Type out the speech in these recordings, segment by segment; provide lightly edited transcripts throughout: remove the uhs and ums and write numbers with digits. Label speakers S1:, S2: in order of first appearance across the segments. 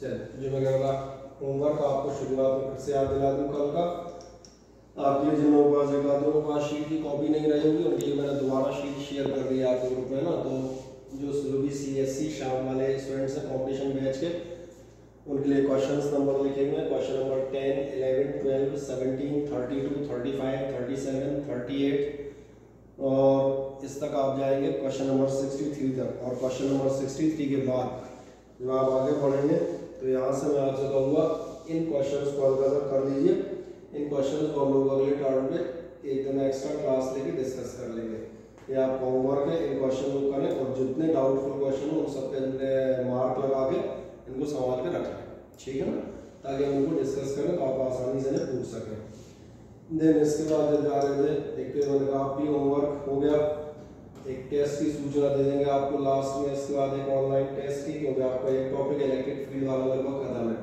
S1: चलिए जो मैं कह रहा था होमवर्क आपको शुरुआत में फिर से याद दिला दूँ कल का। आपके लिए जिन लोगों के पास एक आधों के पास शीट की कॉपी नहीं रही होगी उनके लिए मैंने दोबारा शीट शेयर कर दी आपके ग्रुप में ना। तो जो भी CSC शाम वाले स्टूडेंट्स हैं कॉम्पिटिशन बैच के, उनके लिए क्वेश्चंस नंबर लिखे हुए हैं। क्वेश्चन नंबर 10, 11, 12, 17, 32, 35, 37, 38 और इस तक आप जाएंगे क्वेश्चन नंबर 63 तक। और क्वेश्चन नंबर 63 के बाद जब आप आगे बढ़ेंगे तो यहाँ से मैं आपसे कहूँगा इन क्वेश्चंस को हल कर लीजिए। इन क्वेश्चंस को हम लोग अगले टर्म में एक दिन एक्स्ट्रा क्लास लेके डिस्कस कर लेंगे। ये आपका होमवर्क है, इन क्वेश्चन को करें और जितने डाउटफुल क्वेश्चन हो उन सब पे मार्क लगा के इनको संभाल के रखें, ठीक है ना, ताकि हम इनको डिस्कस करें तो आप आसानी से इन्हें पूछ सकें। देन इसके बाद जब जा रहे थे एक तो मैंने कहा आपकी होमवर्क हो गया, एक टेस्ट की सूचना दे देंगे आपको लास्ट में। इसके बाद एक ऑनलाइन टेस्ट की, क्योंकि आपका एक टॉपिक इलेक्ट्रिक फील्ड वाला लगभग खत्म है।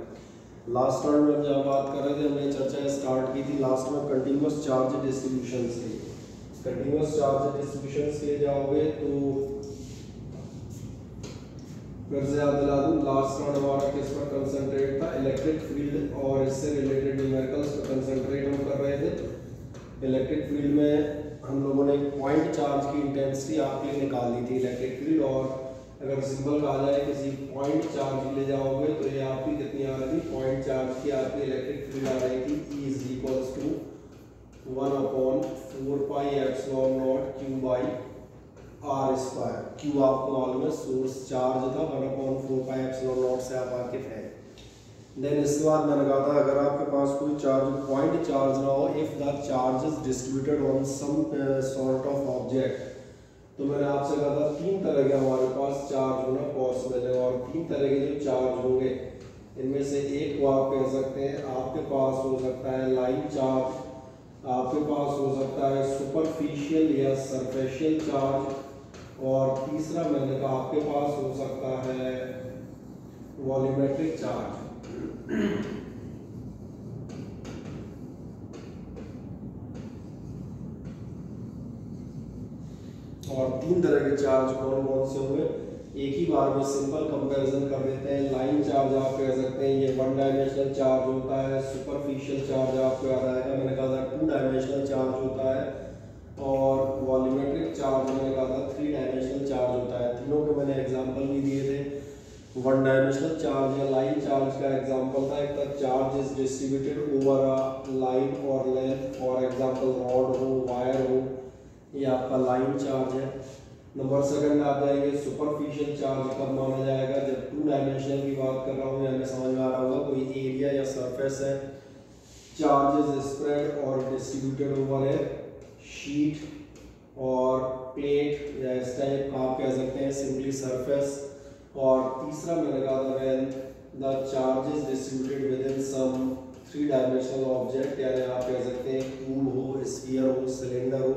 S1: लास्ट टाइम में जब बात कर रहे थे हमने चर्चा स्टार्ट की थी लास्ट में कंटिन्यूअस चार्ज डिस्ट्रीब्यूशन की। कंटिन्यूअस चार्ज डिस्ट्रीब्यूशन के जाओगे तो फिर से याद दिला दूं, लास्ट राउंड हमारा किस पर कंसंट्रेट था, इलेक्ट्रिक फील्ड और इससे रिलेटेड न्यूमेरिकल्स पर कंसंट्रेट हम कर रहे थे। इलेक्ट्रिक फील्ड में हम लोगों ने पॉइंट चार्ज की इंटेंसिटी आपके लिए निकाल ली थी इलेक्ट्रिक फील्ड। और अगर सिंपल कहा जाए किसी पॉइंट चार्ज ले जाओगे तो ये आपकी कितनी आ रही थी, पॉइंट चार्ज की आपकी इलेक्ट्रिक फील्ड आ रही थी E = 1/4 pi epsilon not Q by R square. Q आपको मालूम है सोर्स चार्ज था, 1/4 पाई एप्सिलॉन नॉट से आप वाकिफ हैं। देन इसके बाद मैंने कहा था अगर आपके पास कोई चार्ज पॉइंट चार्ज ना हो, if the charge is distributed on some sort of object, तो मैंने आपसे कहा था तीन तरह के हमारे पास चार्ज होना पॉसिबल है। और तीन तरह के जो चार्ज होंगे इनमें से एक को आप कह सकते हैं, आपके पास हो सकता है लाइन चार्ज, आपके पास हो सकता है सुपरफिशियल या सरफेशियल चार्ज, और तीसरा मैंने कहा आपके पास हो सकता है वॉल्यूमेट्रिक चार्ज। और तीन तरह के चार्ज कौन कौन से होंगे एक ही बार में सिंपल कंपैरिजन कर देते हैं। लाइन चार्ज आप कह सकते हैं ये 1 डायमेंशनल चार्ज होता है। सुपरफिशियल चार्ज आपको याद आएगा मैंने कहा था 2 डायमेंशनल चार्ज होता है। और वॉल्यूमेट्रिक चार्ज मैंने कहा था 3 डायमेंशनल चार्ज होता है। तीनों के मैंने एग्जांपल भी दिए थे। 1 डायमेंशनल चार्ज या लाइन चार्ज का एग्जांपल था, एक था charge is distributed over a line और लेंथ, फॉर एग्जांपल रॉड हो, वायर हो, ये आपका लाइन चार्ज है। नंबर सेकंड आप जाएंगे सुपरफिशियल चार्ज कब माना जाएगा, जब 2 डायमेंशनल की बात कर रहा हूँ, यानी समझ में आ रहा होगा कोई एरिया या सरफेस है, चार्ज इज स्प्रेड और डिस्ट्रीब्यूटेड ओवर ए शीट और प्लेट या इस टाइप आप कह सकते हैं सिंपली सरफेस। और तीसरा मैंने कहा था when the charge is distributed within some 3 dimensional object, यानी आप कह सकते हैं क्यूब हो, स्फीयर हो, सिलेंडर हो,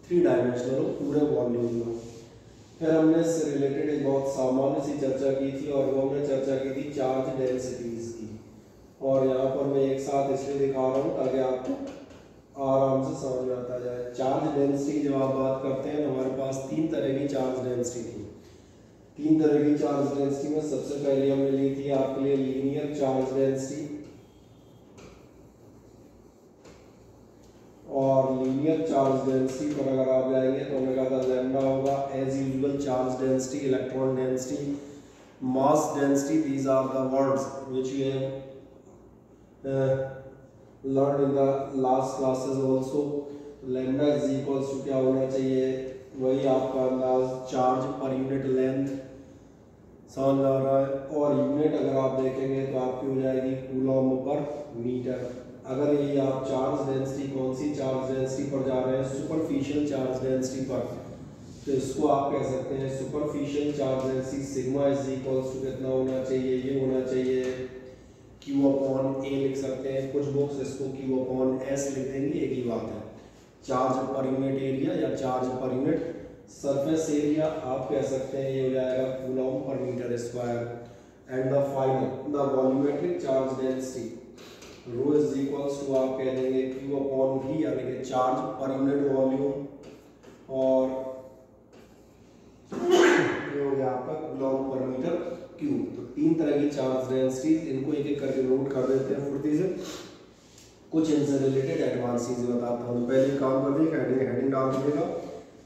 S1: 3 डायमेंशनल हो, पूरे वॉल्यूम में। फिर हमने इससे रिलेटेड एक बहुत सामान्य सी चर्चा की थी और वो हमने चर्चा की थी चार्ज डेंसिटीज की। और यहाँ पर मैं एक साथ इसलिए दिखा रहा हूँ ताकि आपको आराम से समझ में आता जाए। चार्ज डेंसिटी जब आप बात करते हैं हमारे पास 3 तरह की चार्ज डेंसिटी थी। 3 तरह की चार्ज डेंसिटी में सबसे पहले हमने ली थी आपके लिए लीनियर चार्ज डेंसिटी। और लीनियर चार्ज डेंसिटी पर अगर आप जाएंगे तो हमें कहा था लैम्डा होगा as usual charge density, electron density, mass density, these are the words which you have learn in the last classes also. Lambda is equals to क्या होना चाहिए, वही आपका अंदाज चार्ज पर यूनिट लेंथ, समझ आ रहा है। और यूनिट अगर आप देखेंगे तो आपकी हो जाएगी कूलम पर मीटर। अगर ये आप चार्ज डेंसिटी कौन सी चार्ज डेंसिटी पर जा रहे हैं, सुपरफिशियल चार्ज डेंसिटी पर, तो इसको आप कह सकते हैं superficial charge density sigma is equals to कितना होना चाहिए, ये होना चाहिए Q/A लिख सकते हैं। कुछ बुक्स इसको Q/S लिख देंगे, एक ही बात है। चार्ज पर यूनिट एरिया या charge per unit surface area आप कह सकते हैं, ये हो जाएगा coulomb per metre square. And the final the volumetric charge density rho is equals to आप कह देंगे Q/V यानी कि चार्ज पर यूनिट वॉल्यूम, और ये हो गया आपका कूलम पर मीटर क्यूब। तो 3 तीन तरह की चार्ज डेंसिटीज, इनको एक एक करके नोट कर देते हैं फुर्ती से। कुछ इनसे रिलेटेड एडवांस चीजें बताता हूँ। पहले काम कर दिए, हेडिंग डाल दीजिएगा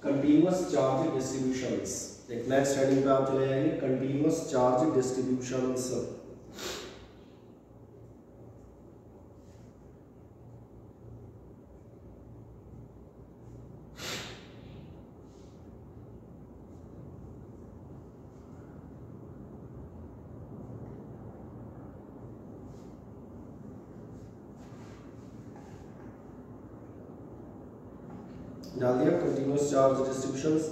S1: कंटिन्यूअस चार्ज डिस्ट्रीब्यूशंस। एक नेक्स्ट हेडिंग पे आप चले जाएंगे कंटिन्यूअस चार्ज डिस्ट्रीब्यूशंस। डाल दिया कंटिन्यूअस चार्ज डिस्ट्रीब्यूशंस।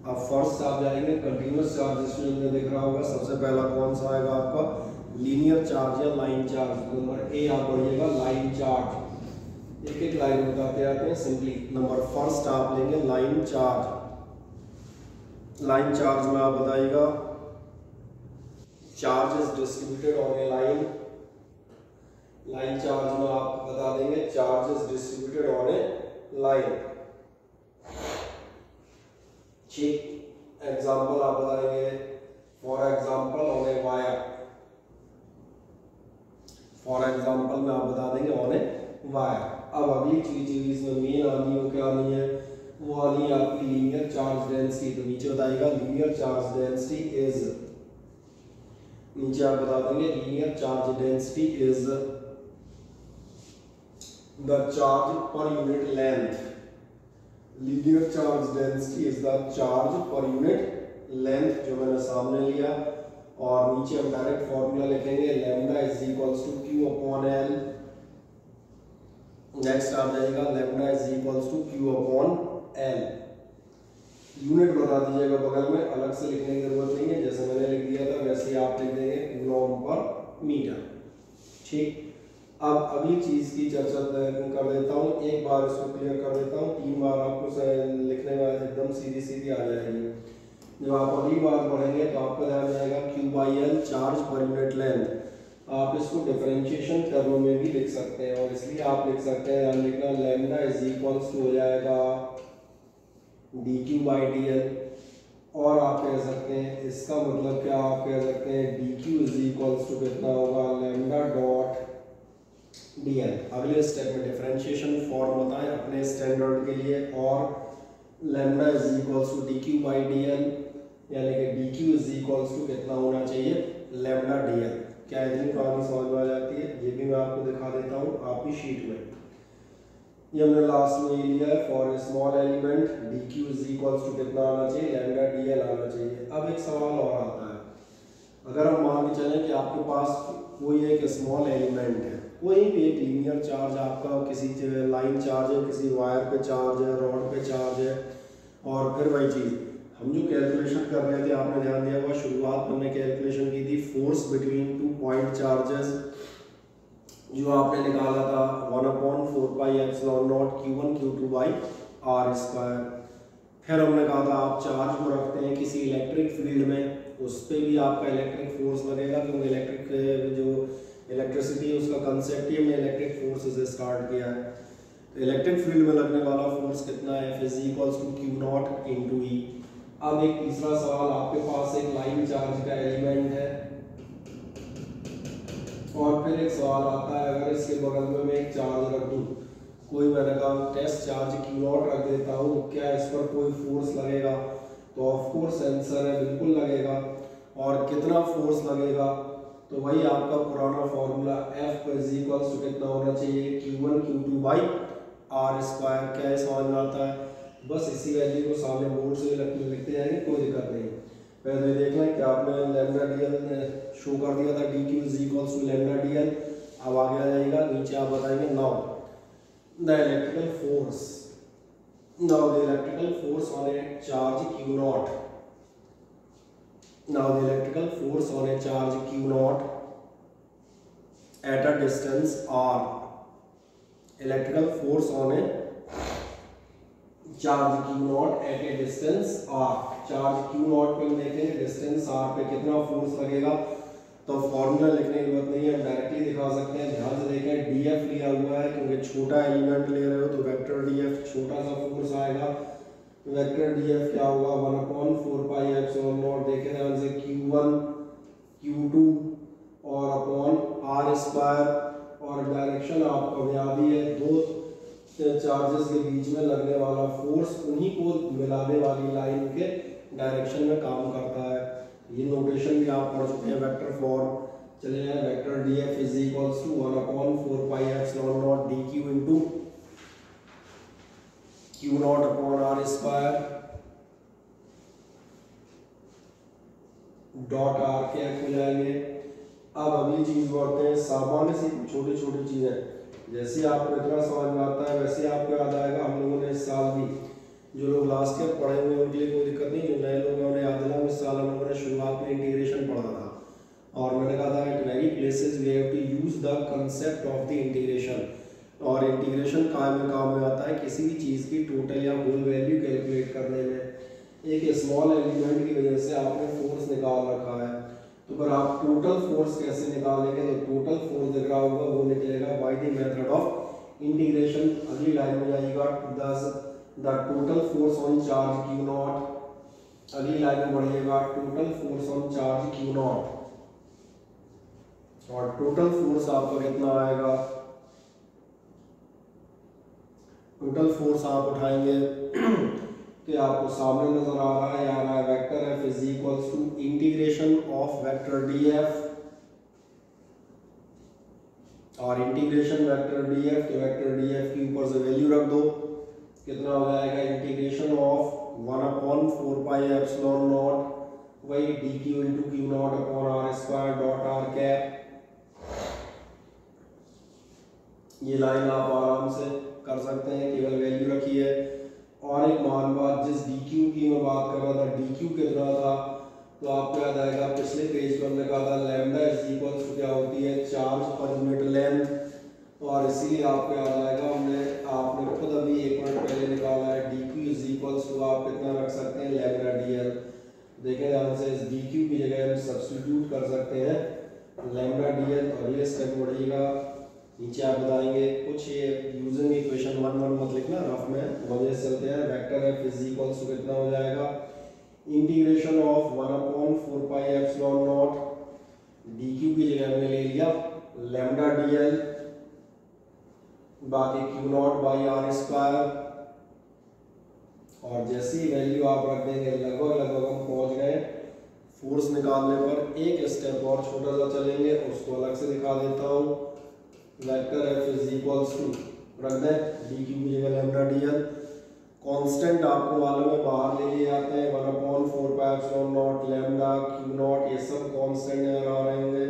S1: अब फर्स्ट आप जाएंगे कंटिन्यूअस चार्ज डिस्ट्रीब्यूशन में, दिख रहा होगा सबसे पहला कौन सा आएगा आपका, लीनियर चार्ज या लाइन चार्ज। नंबर ए आप पढ़िएगा लाइन चार्ज, एक एक लाइन बताते आते हैं सिंपली। नंबर फर्स्ट आप लेंगे लाइन चार्ज। लाइन चार्ज में आप बताइएगा charge is distributed on A line. Line charge में आप बता देंगे charge is distributed on A line. ठीक, एग्जाम्पल आप बताएंगे for example on a wire. For example में आप बता देंगे ऑन ए वायर। अब अगली चीज इसमें मेन आनी हो, क्या आनी है, वो आनी है आपकी लीनियर चार्ज डेंसिटी। तो नीचे बताइएगा लीनियर चार्ज डेंसिटी इज, नीचे आप बता देंगे linear charge density is the charge per unit length. Linear charge density is the charge per unit length, जो मैंने सामने लिया। और नीचे हम डायरेक्ट फॉर्मूला लिखेंगे lambda is equals to Q upon l. Next आ जाएगा lambda is equals to Q upon l. Unit बता दीजिएगा बगल में, अलग से लिखने की जरूरत नहीं है, जैसे मैंने लिख दिया था वैसे ही आप लिख देंगे कूलॉम पर मीटर। ठीक, अब अगली चीज की चर्चा कर देता हूँ, एक बार इसको क्लियर कर देता हूँ, 3 बार आपको लिखने में एकदम सीधी सीधी आ जाएगी। जब आप अगली बार पढ़ेंगे तो आपका ध्यान जाएगा Q by L charge per unit length. आप इसको डिफरेंशिएशन टर्म में भी लिख सकते हैं, और इसलिए आप लिख सकते हैं, ध्यान लिखना लैम्डा इज इक्वल्स टू हो जाएगा d Q by d L. और आप कह सकते हैं इसका मतलब क्या, आप कह सकते हैं D Q is equals to कितना होगा लैम्डा डॉट dl। अगले स्टेप में डिफरेंशिएशन फॉर्म बताएं अपने स्टैंडर्ड के लिए, और lambda is equals to D Q by d l, यानी कि d Q is equals to कितना होना चाहिए लैम्डा डी एल। क्या इतनी प्रॉब्लम समझ में आ जाती है, ये भी मैं आपको दिखा देता हूँ आपकी शीट में। ये हमने लास्ट में ये लिया है for small element d Q is equals to कितना आना चाहिए लैम्डा डी एल आना चाहिए। अब एक सवाल और आता है, अगर हम मान के चलें कि आपके पास कोई एक स्मॉल एलिमेंट है, कोई भी एक लीनियर चार्ज आपका, किसी लाइन चार्ज है, किसी वायर पे चार्ज है, रॉड पे चार्ज है, और फिर वही चीज़ हम जो कैलकुलेशन कर रहे थे, आपने ध्यान दिया होगा शुरुआत में हमने कैलकुलेशन की थी फोर्स बिटवीन 2 पॉइंट चार्जेस, जो आपने निकाला था 1/4πε0 Q1 Q2 by are square. फिर हमने कहा था आप चार्ज को रखते हैं किसी इलेक्ट्रिक फील्ड में, उस पर भी आपका इलेक्ट्रिक फोर्स लगेगा, क्योंकि इलेक्ट्रिक जो इलेक्ट्रिसिटी है उसका कंसेप्ट ही हमने इलेक्ट्रिक फोर्स से स्टार्ट किया है। तो इलेक्ट्रिक फील्ड में लगने वाला फोर्स कितना है, F is equals to Q not into E. अब एक तीसरा सवाल, आपके पास एक लाइन चार्ज का एलिमेंट है, और फिर एक सवाल आता है अगर इसके बगल में मैं एक चार्ज रख दूँ, कोई मैंने कहा टेस्ट चार्ज Q नॉट रख देता हूँ, क्या इस पर कोई फोर्स लगेगा, तो ऑफ कोर्स आंसर है बिल्कुल लगेगा। और कितना फोर्स लगेगा, तो वही आपका पुराना formula F is equals to कितना होना चाहिए Q1 Q2 by are square. क्या है समझ में आता है, बस इसी वैल्यू को सामने बोर्ड से लिखते जाएंगे, कोई दिक्कत नहीं। पहले देख लें कि आपने लैम्डा डीएल शो कर दिया था d Q is equals to lambda d l. अब आगे आ जाएगा, नीचे आप बताएंगे now the electrical force, now the electrical force on a charge Q naught, now the electrical force on a charge Q naught at a distance r, electrical force on a charge Q naught at a distance r, charge Q naught पे हम देखेंगे distance r पे कितना force लगेगा, तो formula लिखने की जरूरत नहीं है, हम डायरेक्टली दिखा सकते हैं। ध्यान से देखें df लिया हुआ है, क्योंकि छोटा एलिमेंट ले रहे हो तो वेक्टर df छोटा सा फोर्स आएगा। वेक्टर df क्या होगा 1/4πε0, देखें ध्यान से Q1 Q2 और अपॉन आर स्क्वायर, और डायरेक्शन आपको याद ही है, दो चार्जेस के बीच में लगने वाला फोर्स उन्हीं को मिलाने वाली लाइन के डायरेक्शन में काम करता है। ये नोटेशन भी आप पढ़ चुके हैं वेक्टर फॉर्म। चले जाए, vector D F is equals to 1/4πε0 dq into Q0 upon are square dot are cap हो जाएंगे। अब अगली चीज बढ़ते हैं, सामान्य सी छोटी छोटी चीजें, जैसे आपको इतना समझ में आता है वैसे आपको याद आएगा। हम लोगों ने इस साल भी, जो लोग लास्ट ईयर पढ़े हुए उनके लिए कोई दिक्कत नहीं, जो नए लोग हैं उन्हें याद दिलाऊं, इस साल हम लोगों ने शुरुआत में इंटीग्रेशन पढ़ा था और मैंने कहा था at very places we have to use the concept of the integration. और इंटीग्रेशन काम में आता है किसी भी चीज़ की टोटल या होल वैल्यू कैलकुलेट करने में। एक स्मॉल एलिमेंट की वजह से आपने फोर्स निकाल रखा है, तो अगर आप टोटल फोर्स कैसे निकालेंगे, तो टोटल फोर्स दिख रहा होगा वो निकलेगा by the method of integration. अगली लाइन में जाएगा the total force on charge Q0। अगली लाइन में बढ़िएगा total force on charge Q0, और टोटल फोर्स आपका कितना आएगा, टोटल फोर्स आप उठाएंगे कि आपको सामने नजर आ रहा है, आ रहा है vector F is equals to integration of vector D f, और इंटीग्रेशन वेक्टर डी एफ, तो वेक्टर डी एफ के ऊपर से वैल्यू रख दो, कितना हो जाएगा इंटीग्रेशन ऑफ 1/4πε0 वही dq into Q0 upon are square dot are cap. ये लाइन आप आराम से कर सकते हैं, केवल वैल्यू रखी है। और एक महान बात, जिस dq की मैं बात कर रहा था, dq कितना था, तो आपको याद आएगा पिछले पेज पर हमने कहा था लैम्डा इज इक्वल्स टू क्या होती है, चार्ज पर यूनिट लेंथ, और इसीलिए आपको याद आएगा आपने खुद अभी एक मिनट पहले निकाला है dq इज इक्वल्स टू आप कितना रख सकते हैं, लैम्डा dl। देखें ध्यान से, इस dq की जगह हम सब्स्टिट्यूट कर सकते हैं लैम्डा dl। तो अगले स्टेप बढ़िएगा, नीचे आप बताएंगे कुछ ये यूजिंग इक्वेशन 1 मत लिखना, रफ में वजह से चलते हैं। Vector F is equals to कितना हो जाएगा, इंटीग्रेशन ऑफ 1/4πε0 dq की जगह हमने ले लिया लैम्डा dl, बाकी Q0 बाई आर स्क्वायर, और जैसी वैल्यू आप रख देंगे लगभग हम पहुंच गए फोर्स निकालने पर। एक स्टेप और छोटा सा चलेंगे, उसको अलग से दिखा देता हूँ। Vector F is equals to रख दें dq की जगह लैम्डा dl, कांस्टेंट आपको मालूम है बाहर ले लिए जाते हैं 1/4πε0 लैम्डा Q0, ये सब कांस्टेंट नजर आ रहे होंगे,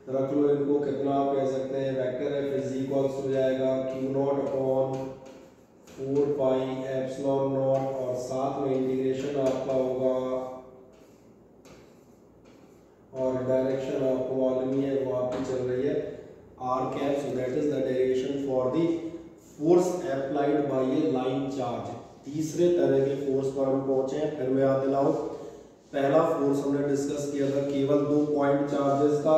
S1: रख लो इनको। कितना आप कह सकते हैं, वेक्टर एफ इज इक्वल्स हो जाएगा Q0 अपॉन 4πε0, और साथ में इंटीग्रेशन आपका होगा, और डायरेक्शन आपको मालूम ही है वो आपकी चल रही है r cap, so that is the direction for the force applied by a line charge. तीसरे तरह के फोर्स पर हम पहुंचे हैं, फिर मैं याद दिलाऊं, पहला फोर्स हमने डिस्कस किया था केवल 2 पॉइंट चार्जेस का,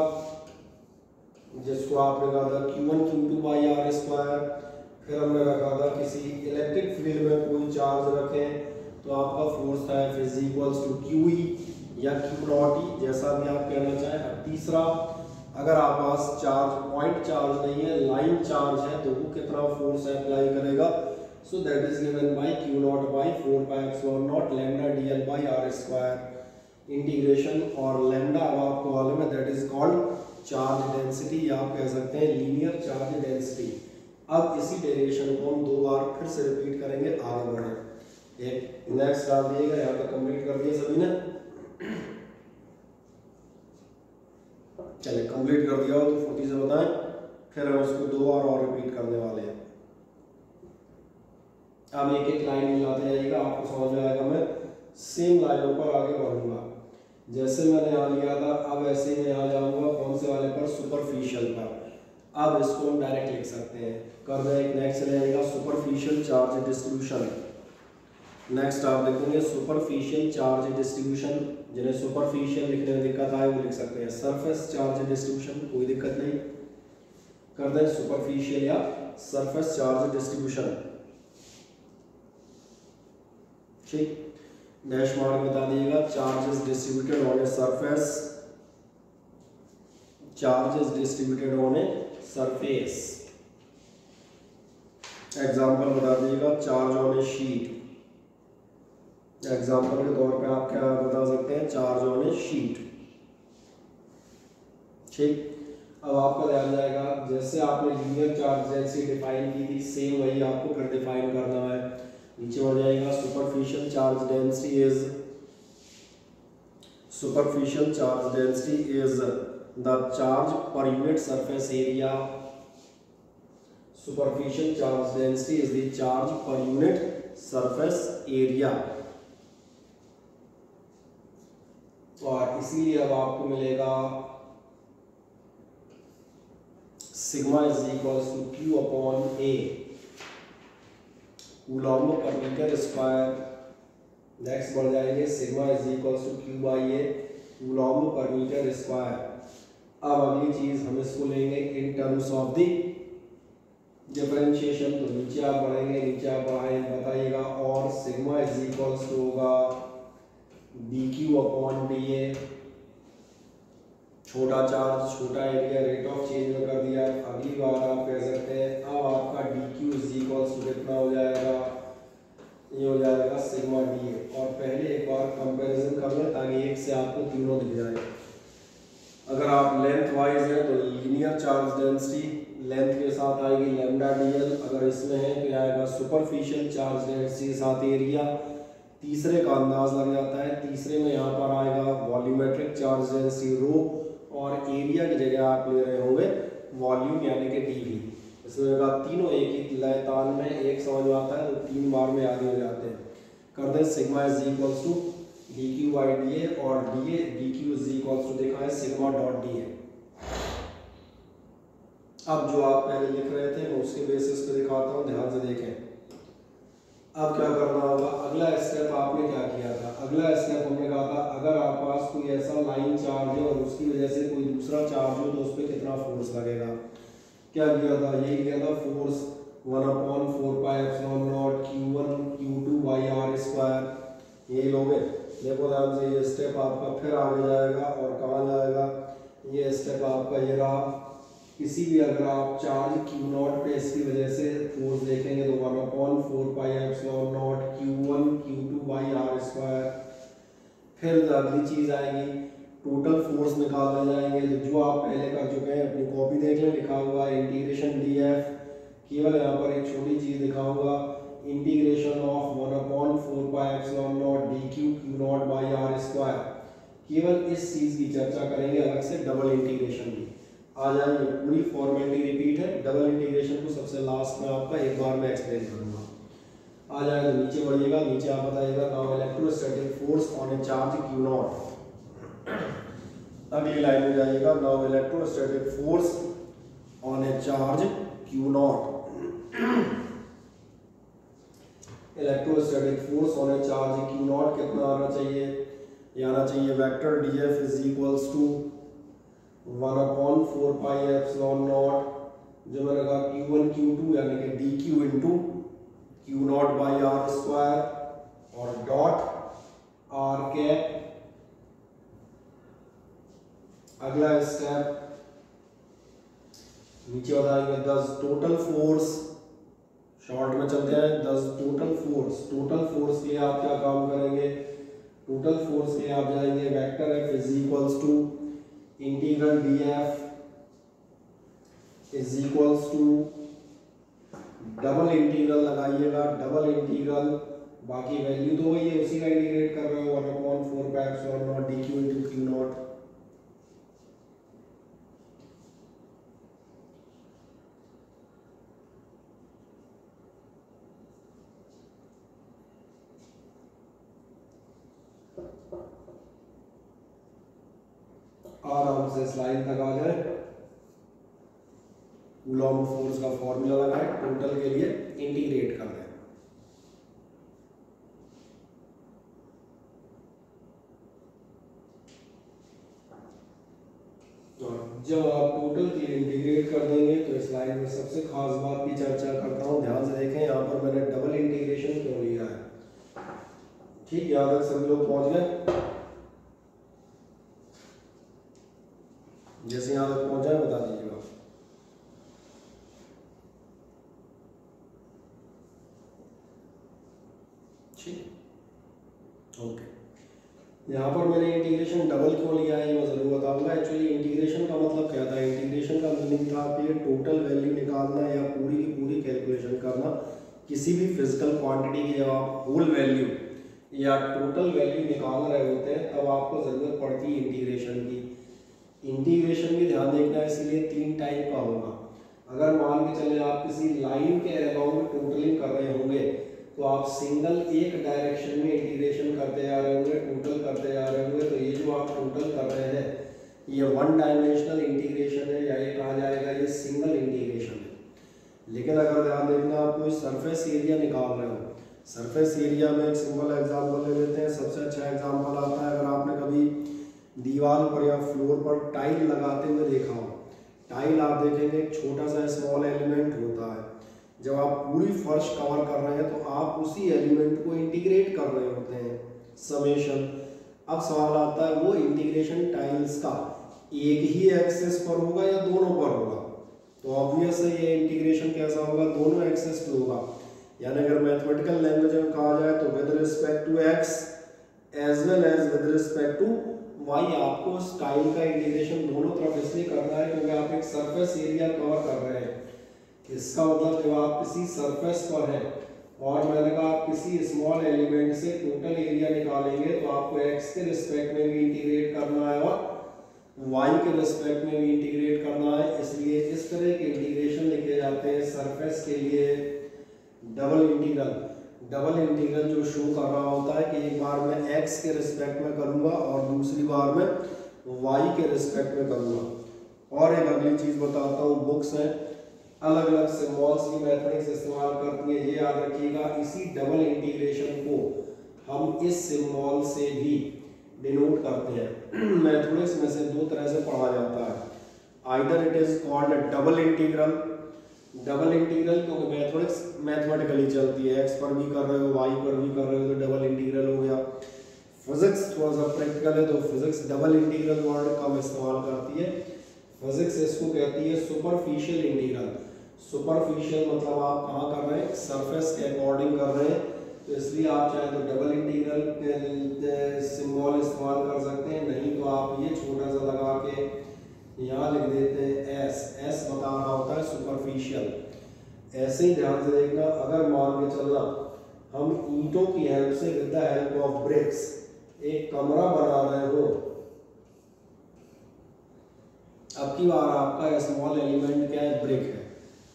S1: जिसको आपने कहा था Q1 Q2 by are square. फिर हमने रखा था किसी इलेक्ट्रिक फील्ड में कोई चार्ज रखें तो आपका फोर्स था F is equals to QE या Q0E, जैसा भी आप कहना चाहें। अब तीसरा, अगर आप पास चार्ज पॉइंट चार्ज नहीं है, लाइन चार्ज है, तो वो कितना फोर्स अप्लाई करेगा, so that is given by Q0 by 4πε0 lambda dl by are square integration, और लैम्डा अब आपको मालूम है that is called charge density, या आप कह सकते हैं लीनियर चार्ज डेंसिटी। अब इसी डेरिवेशन को हम 2 बार फिर से रिपीट करेंगे, आगे बढ़े। एक नेक्स्ट डाल दिएगा, यहाँ तक कंप्लीट कर दिया सभी ने, चलिए कंप्लीट कर दिया हो तो फुर्ती से बताएं, फिर हम इसको 2 बार और रिपीट करने वाले हैं। अब एक एक लाइन मिलाते जाइएगा, आपको समझ में आएगा। मैं सेम लाइनों पर आगे बढ़ूंगा, जैसे मैंने यहाँ लिया था, अब ऐसे ही मैं यहाँ जाऊंगा कौन से वाले पर, सुपरफिशियल पर। अब इसको हम डायरेक्ट लिख सकते हैं, कर दें। एक नेक्स्ट चले जाएगा सुपरफिशियल चार्ज डिस्ट्रीब्यूशन। नेक्स्ट आप लिखेंगे सुपरफिशियल चार्ज डिस्ट्रीब्यूशन, जिन्हें सुपरफिशियल लिखने में दिक्कत आए वो लिख सकते हैं सरफेस चार्ज डिस्ट्रीब्यूशन, कोई दिक्कत नहीं, कर दें सुपरफिशियल या सरफेस चार्ज डिस्ट्रीब्यूशन। ठीक, डैश मार्क बता दीजिएगा, charge is distributed on a surface charge is distributed on a surface. Example बता दीजिएगा, charge on A sheet. Example के तौर पे आप क्या बता सकते हैं, चार्ज ऑन ए शीट। ठीक, अब आपका ध्यान जाएगा, जैसे आपने लीनियर चार्ज डेंसिटी डिफाइन की थी, सेम वही आपको फिर डिफाइन करना है। नीचे हो जाएगा, superficial charge density is the charge per unit surface area. Superficial charge density is the charge per unit surface area. और इसीलिए अब आपको मिलेगा sigma is equals to Q upon a, coulomb per metre square. Next बढ़ जाएंगे, sigma is equals to Q by a, coulomb per metre square. अब अगली चीज हम इसको लेंगे in terms of the differentiation. तो नीचे आप बढ़ेंगे, नीचे आप बताइएगा, और सिग्मा इज इक्वल्स टू होगा D Q upon D A. छोटा चार्ज छोटा एरिया, रेट ऑफ चेंज में कर दिया। अगली बार आप कह सकते हैं, अब आपका d Q is equals to कितना हो जाएगा, ये हो जाएगा सिग्मा डी ए। और पहले एक बार कंपैरिजन कर लें ताकि एक से आपको तीनों दिख जाए। अगर आप लेंथ वाइज है तो लीनियर चार्ज डेंसिटी लेंथ के साथ आएगी लैम्डा डी एल। अगर इसमें है तो आएगा सुपरफिशियल चार्ज डेंसिटी के साथ एरिया। तीसरे का अंदाज लग जाता है, तीसरे में यहाँ पर आएगा वॉल्यूमेट्रिक चार्ज डेंसिटी रो, और एरिया की जगह आप ले रहे होंगे वॉल्यूम यानी कि डीवी। इसमें तीनों एक ही लय ताल में एक समझ में आता है, तो 3 बार में आगे हो जाते हैं। कर दें sigma is equals to D Q by D A, और D A D Q is equals to देखा है सिग्मा डॉट डी ए। अब जो आप पहले लिख रहे थे मैं उसके बेसिस पे दिखाता हूँ, ध्यान से देखें। अब क्या करना होगा, अगला स्टेप आपने क्या किया था, अगला स्टेप हमने कहा था अगर आप पास कोई ऐसा लाइन चार्ज है और उसकी वजह से कोई दूसरा चार्ज हो तो उस पर कितना फोर्स लगेगा। क्या किया था, यही किया था, force 1/4 pi epsilon naught Q1 Q2 by are square. यही लोगे, देखो ध्यान से, ये स्टेप आपका फिर आगे जाएगा और कहाँ जाएगा, ये स्टेप आपका ये रहा। किसी भी अगर आप चार्ज Q0 पे इसकी वजह से फोर्स देखेंगे तो 1/4 pi epsilon naught Q1 Q2 by are square. फिर अगली चीज आएगी, टोटल फोर्स निकालने जाएंगे, तो जो आप पहले कर चुके हैं अपनी कॉपी देख लें, लिखा हुआ है इंटीग्रेशन DF। केवल यहाँ पर एक छोटी चीज लिखा हुआ, integration of 1/4 pi epsilon naught DQ Q0 by are square. केवल इस चीज की चर्चा करेंगे, अलग से डबल इंटीग्रेशन की आ जाएंगे। पूरी फॉर्मेलिटी रिपीट है, डबल इंटीग्रेशन को सबसे लास्ट में आपका एक बार में एक्सप्लेन करूंगा। आ जाएगा, तो नीचे बढ़िएगा, नीचे आप बताइएगा now electrostatic force on a charge Q0। अगली लाइन में जाइएगा, now electrostatic force on a charge Q0। Electrostatic force on a charge Q0 कितना आना चाहिए, ये आना चाहिए vector DF is equals to 1/4 pi epsilon naught, जो मैंने कहा Q1 Q2 यानी कि DQ into Q0 by are square, और डॉट आर कैप। अगला स्टेप नीचे बताएंगे, दस टोटल फोर्स, शॉर्ट में चलते हैं, दस टोटल फोर्स। टोटल फोर्स के लिए आप क्या काम करेंगे, टोटल फोर्स के लिए आप जाएंगे vector F is equals to integral DF is equals to double integral लगाइएगा, डबल इंटीग्रल, बाकी वैल्यू तो वही है, उसी का इंटीग्रेट कर रहे हो 1/4 pi epsilon naught DQ into Q0। आराम से इस लाइन तक आ जाए, कूलॉम्ब फोर्स का फॉर्मूला लगाएं, टोटल के लिए इंटीग्रेट कर दें। तो जब आप टोटल के लिए इंटीग्रेट कर देंगे तो इस लाइन में सबसे खास बात की चर्चा करता हूं, ध्यान से देखें, यहाँ पर मैंने डबल इंटीग्रेशन क्यों लिया है। ठीक, यहाँ तक सभी लोग पहुंच गए। जैसे यहाँ तक पहुँचा है बता दीजिएगा। ठीक, ओके। यहाँ पर मैंने इंटीग्रेशन डबल क्यों लिया है ये मैं ज़रूर बताऊंगा। एक्चुअली इंटीग्रेशन का मतलब क्या था, इंटीग्रेशन का मीनिंग था कि टोटल वैल्यू निकालना या पूरी की पूरी कैलकुलेशन करना किसी भी फिजिकल क्वांटिटी की। जब आप होल वैल्यू या टोटल वैल्यू निकाल रहे होते हैं तब आपको ज़रूरत पड़ती है इंटीग्रेशन की। इंटीग्रेशन भी ध्यान देखना, इसीलिए 3 टाइप का होगा। अगर मान के चले आप किसी लाइन के अराउंड टोटलिंग कर रहे होंगे तो आप सिंगल एक डायरेक्शन में इंटीग्रेशन करते जा रहे होंगे, टोटल करते जा रहे होंगे, तो ये जो आप टोटल कर रहे हैं ये 1 डायमेंशनल इंटीग्रेशन है या ये कहा जाएगा ये सिंगल इंटीग्रेशन है। लेकिन अगर ध्यान देखना आप कोई सरफेस एरिया निकाल रहे हो, सरफेस एरिया में एक सिंपल एग्जांपल ले लेते हैं। सबसे अच्छा एग्जांपल आता है, अगर आपने कभी दीवार पर या फ्लोर पर टाइल लगाते हुए देखा हो, टाइल आप देखेंगे एक छोटा सा स्मॉल एलिमेंट होता है। जब आप पूरी फर्श कवर कर रहे हैं तो आप उसी एलिमेंट को इंटीग्रेट कर रहे होते हैं, समेशन। अब सवाल आता है वो इंटीग्रेशन टाइल्स का एक ही एक्सेस पर होगा या दोनों पर होगा? तो ऑब्वियस है ये इंटीग्रेशन कैसा होगा, दोनों एक्सेस पे होगा। यानी अगर मैथमेटिकल लैंग्वेज में कहा जाए तो with respect to x as well as with respect to y, आपको उस टाइल का इंटीग्रेशन दोनों तरफ इसलिए करना है क्योंकि आप एक सरफेस एरिया कवर कर रहे हैं। इसका मतलब जब आप किसी सरफेस पर हैं और मैंने कहा आप किसी स्मॉल एलिमेंट से टोटल एरिया निकालेंगे तो आपको एक्स के रिस्पेक्ट में भी इंटीग्रेट करना है और वाई के रिस्पेक्ट में भी इंटीग्रेट करना है। इसलिए इस तरह के इंटीग्रेशन लिखे जाते हैं सरफेस के लिए डबल इंटीग्रल। डबल इंटीग्रल जो शो कर रहा होता है कि एक बार मैं एक्स के रिस्पेक्ट में करूंगा और दूसरी बार मैं वाई के रिस्पेक्ट में करूंगा। और एक अगली चीज बताता हूँ, बुक्स हैं अलग अलग सिम्बॉल्स की मैथमेटिक्स इस्तेमाल करती है, ये याद रखिएगा। इसी डबल इंटीग्रेशन को हम इस सिम्बॉल से भी डिनोट करते हैं। मैथमेटिक्स में से 2 तरह से पढ़ा जाता है, either it is called double integral. Double integral क्योंकि मैथमेटिक्स मैथमेटिकली चलती है, एक्स पर भी कर रहे हो वाई पर भी कर रहे हो तो डबल इंटीग्रल हो गया। फिजिक्स थोड़ा सा प्रैक्टिकल है तो फिजिक्स डबल इंटीग्रल वर्ड कम इस्तेमाल करती है। फिजिक्स इसको कहती है सुपरफिशियल इंटीग्रल। सुपरफिशियल मतलब आप कहाँ कर रहे हैं, सरफेस के अकॉर्डिंग कर रहे हैं, तो इसलिए आप चाहे तो डबल इंटीग्रल सिंबल इस्तेमाल कर सकते हैं, नहीं तो आप ये छोटा सा लगा के यहाँ लिख देते हैं एस। एस बता रहा होता है सुपरफिशियल। ऐसे ही ध्यान से देखना, अगर मान के चलना हम ईंटों की हेल्प से with the help of BRICS एक कमरा बना रहे हो, अब की बार आपका स्मॉल एलिमेंट क्या है, ब्रिक है,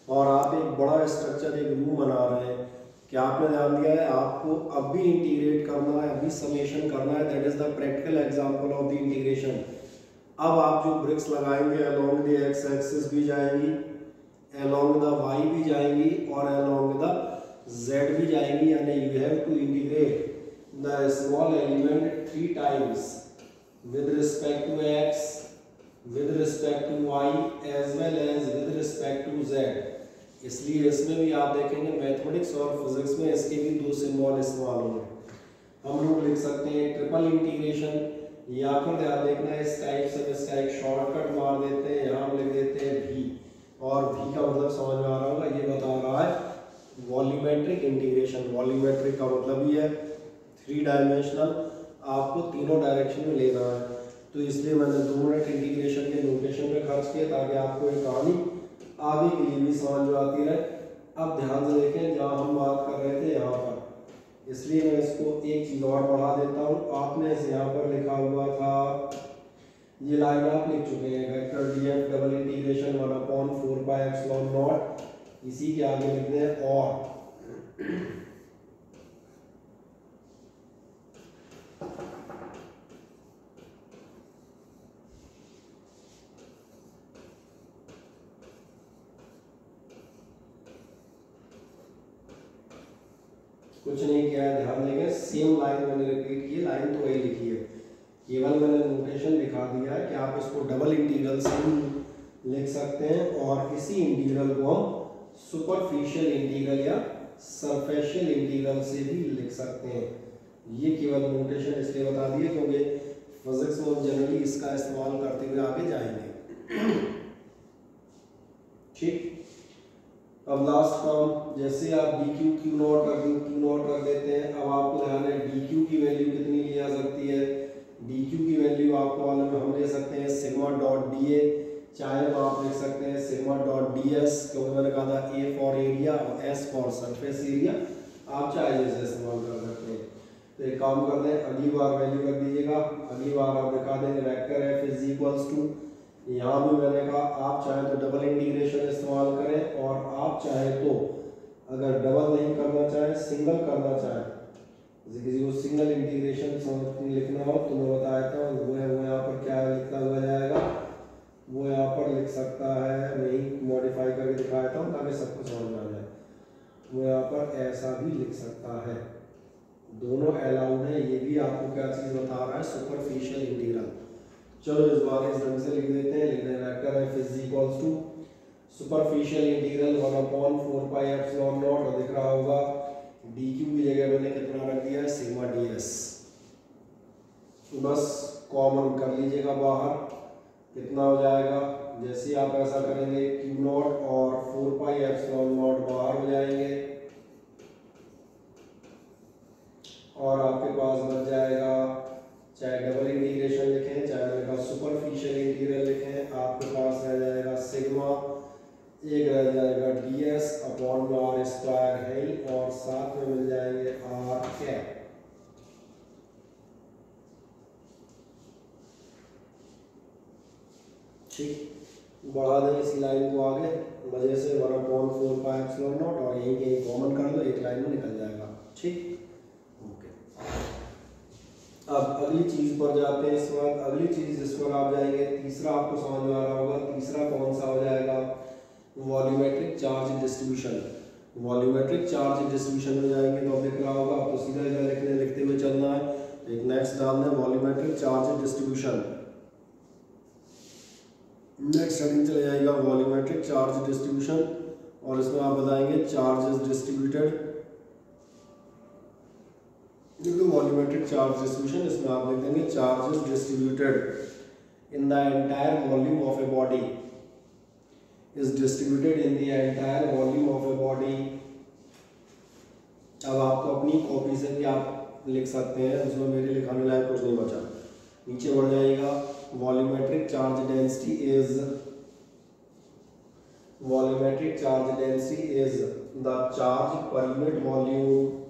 S1: और आप एक बड़ा स्ट्रक्चर एक रूम बना रहे हैं। क्या आपने ध्यान दिया है, आपको अब भी इंटीग्रेट करना है, अभी समेशन करना है, that is the practical example of the integration. अब आप जो ब्रिक्स लगाएंगे अलोंग द एक्स एक्सिस भी जाएंगी, अलोंग द वाई भी जाएंगी और अलोंग द जेड भी जाएंगी, यानी you have to integrate the small element 3 times with respect to x, with respect to y as well as with respect to z। इसलिए इसमें भी आप देखेंगे मैथमेटिक्स और फिजिक्स में इसके भी 2 सिंबल इस्तेमाल होंगे। हम लोग लिख सकते हैं ट्रिपल इंटीग्रेशन, या फिर ध्यान देखना इस टाइप से इसका एक शॉर्टकट मार देते हैं, यहाँ हम लिख देते हैं v, और v का मतलब समझ में आ रहा होगा, ये बता रहा है वॉल्यूमेट्रिक इंटीग्रेशन। वॉल्यूमेट्रिक का मतलब ही है 3 डायमेंशनल, आपको तीनों डायरेक्शन में लेना है, तो इसलिए मैंने 2 मिनट इंटीग्रेशन के नोटेशन पे खर्च किए ताकि आपको एक कहानी आगे के लिए भी समझ में आती रहे। अब ध्यान से देखें, जहाँ हम बात कर रहे थे यहाँ पर, इसलिए मैं इसको एक चीज़ और बढ़ा देता हूँ। आपने इसे यहाँ पर लिखा हुआ था, ये लाइन आप लिख चुके हैं, vector df double integration 1/4 pi epsilon not, इसी के आगे लिखते हैं और कुछ नहीं किया है, ध्यान देंगे सेम लाइन मैंने रिपीट की, लाइन तो वही लिखी है, केवल मैंने नोटेशन दिखा दिया है कि आप इसको डबल इंटीग्रल से लिख सकते हैं और इसी इंटीग्रल को हम सुपरफिशियल इंटीग्रल या सरफेशियल इंटीग्रल से भी लिख सकते हैं। ये केवल नोटेशन इसलिए बता दिए क्योंकि फिजिक्स में हम जनरली इसका इस्तेमाल करते हुए आगे जाएंगे। ठीक। अब लास्ट काम, जैसे आप डी क्यू क्यू नॉट रख देते हैं, अब आपको ध्यान है डी क्यू की वैल्यू कितनी ली जा सकती है। डी क्यू की वैल्यू आपको मालूम है, हम ले सकते हैं सिग्मा डॉट डी ए, चाहे तो आप लिख सकते हैं सिग्मा डॉट डी एस, क्योंकि मैंने कहा था ए फॉर एरिया और एस फॉर सरफेस एरिया, आप चाहे जैसे इस्तेमाल कर सकते हैं। तो एक काम करते हैं, अगली बार वैल्यू रख दीजिएगा, अगली बार आप दिखा देंगे vector F is equals to, यहाँ भी मैंने कहा आप चाहे तो डबल इंटीग्रेशन इस्तेमाल करें, और आप चाहे तो अगर डबल नहीं करना चाहे सिंगल करना चाहे, जैसे किसी को सिंगल इंटीग्रेशन लिखना हो तो मैं बताया था वो यहाँ पर क्या लिखा हुआ जाएगा, वो यहाँ पर लिख सकता है, वही मॉडिफाई करके दिखाया था ताकि सबको समझ में आ जाए। वो यहाँ पर ऐसा भी लिख सकता है, दोनों अलाउड है। ये भी आपको क्या चीज़ बता रहा है, सुपरफिशियल इंटीग्रल। चलो इस बार इस ढंग से लिख देते हैं, लिख दें vector F is equals to superficial integral 1/4 pi epsilon naught, और दिख रहा होगा डी क्यू की जगह मैंने कितना रख दिया है, सिग्मा डी एस। बस कॉमन कर लीजिएगा बाहर, कितना हो जाएगा, जैसे आप ऐसा करेंगे क्यू नॉट और 4 पाई एप्सिलॉन नॉट बाहर हो जाएंगे, और आपके पास बच जाएगा, चाहे डबल इंटीग्रेशन लिखें चाहे मैंने कहा सुपरफिशियल इंटीग्रल लिखें, आपके पास रह जाएगा सिग्मा, एक रह जाएगा डी एस अपॉन में आर स्क्वायर है, और साथ में मिल जाएंगे आर कैप। ठीक, बढ़ा दें इसी लाइन को आगे मजे से 1/4 पाई एप्सिलॉन नॉट, और यही कहीं कॉमन कर लो, एक लाइन में निकल जाएगा। ठीक, ओके। अब अगली चीज पर जाते हैं। इस बार अगली चीज जिस पर आप जाएंगे, तीसरा आपको समझ में आ रहा होगा, तीसरा कौन सा हो जाएगा, volumetric charge distribution. Volumetric charge distribution में जाएंगे तो दिख रहा होगा, आपको सीधा लिखते हुए चलना है, एक नेक्स्ट डालना है volumetric charge distribution. Next heading चले जाएगा वॉल्यूमेट्रिक चार्ज डिस्ट्रीब्यूशन, और इसमें आप बताएंगे charge is distributed, volumetric charge distribution, इसमें आप लिख देंगे charge is distributed in the entire volume of a body, is distributed in the entire volume of a body. अब आपको अपनी कॉपी से भी आप लिख सकते हैं, उसमें मेरे लिखाने लायक कुछ नहीं बचा, नीचे बढ़ जाएगा volumetric charge density is, volumetric charge density is the charge per unit volume,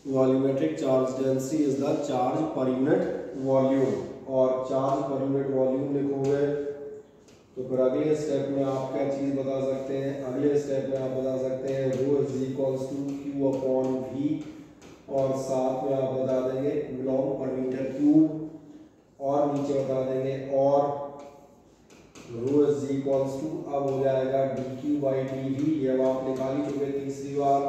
S1: volumetric charge density is the charge per unit volume, और चार्ज पर यूनिट वॉल्यूम लिखोगे तो फिर अगले स्टेप में आप क्या चीज़ बता सकते हैं, अगले स्टेप में आप बता सकते हैं rho is equals to Q upon V, और साथ में आप बता देंगे कूलॉम पर मीटर क्यूब, और नीचे बता देंगे और रो इज इक्वल्स टू, अब हो जाएगा d Q by D v, ये अब आप निकाल ही चुके तीसरी बार,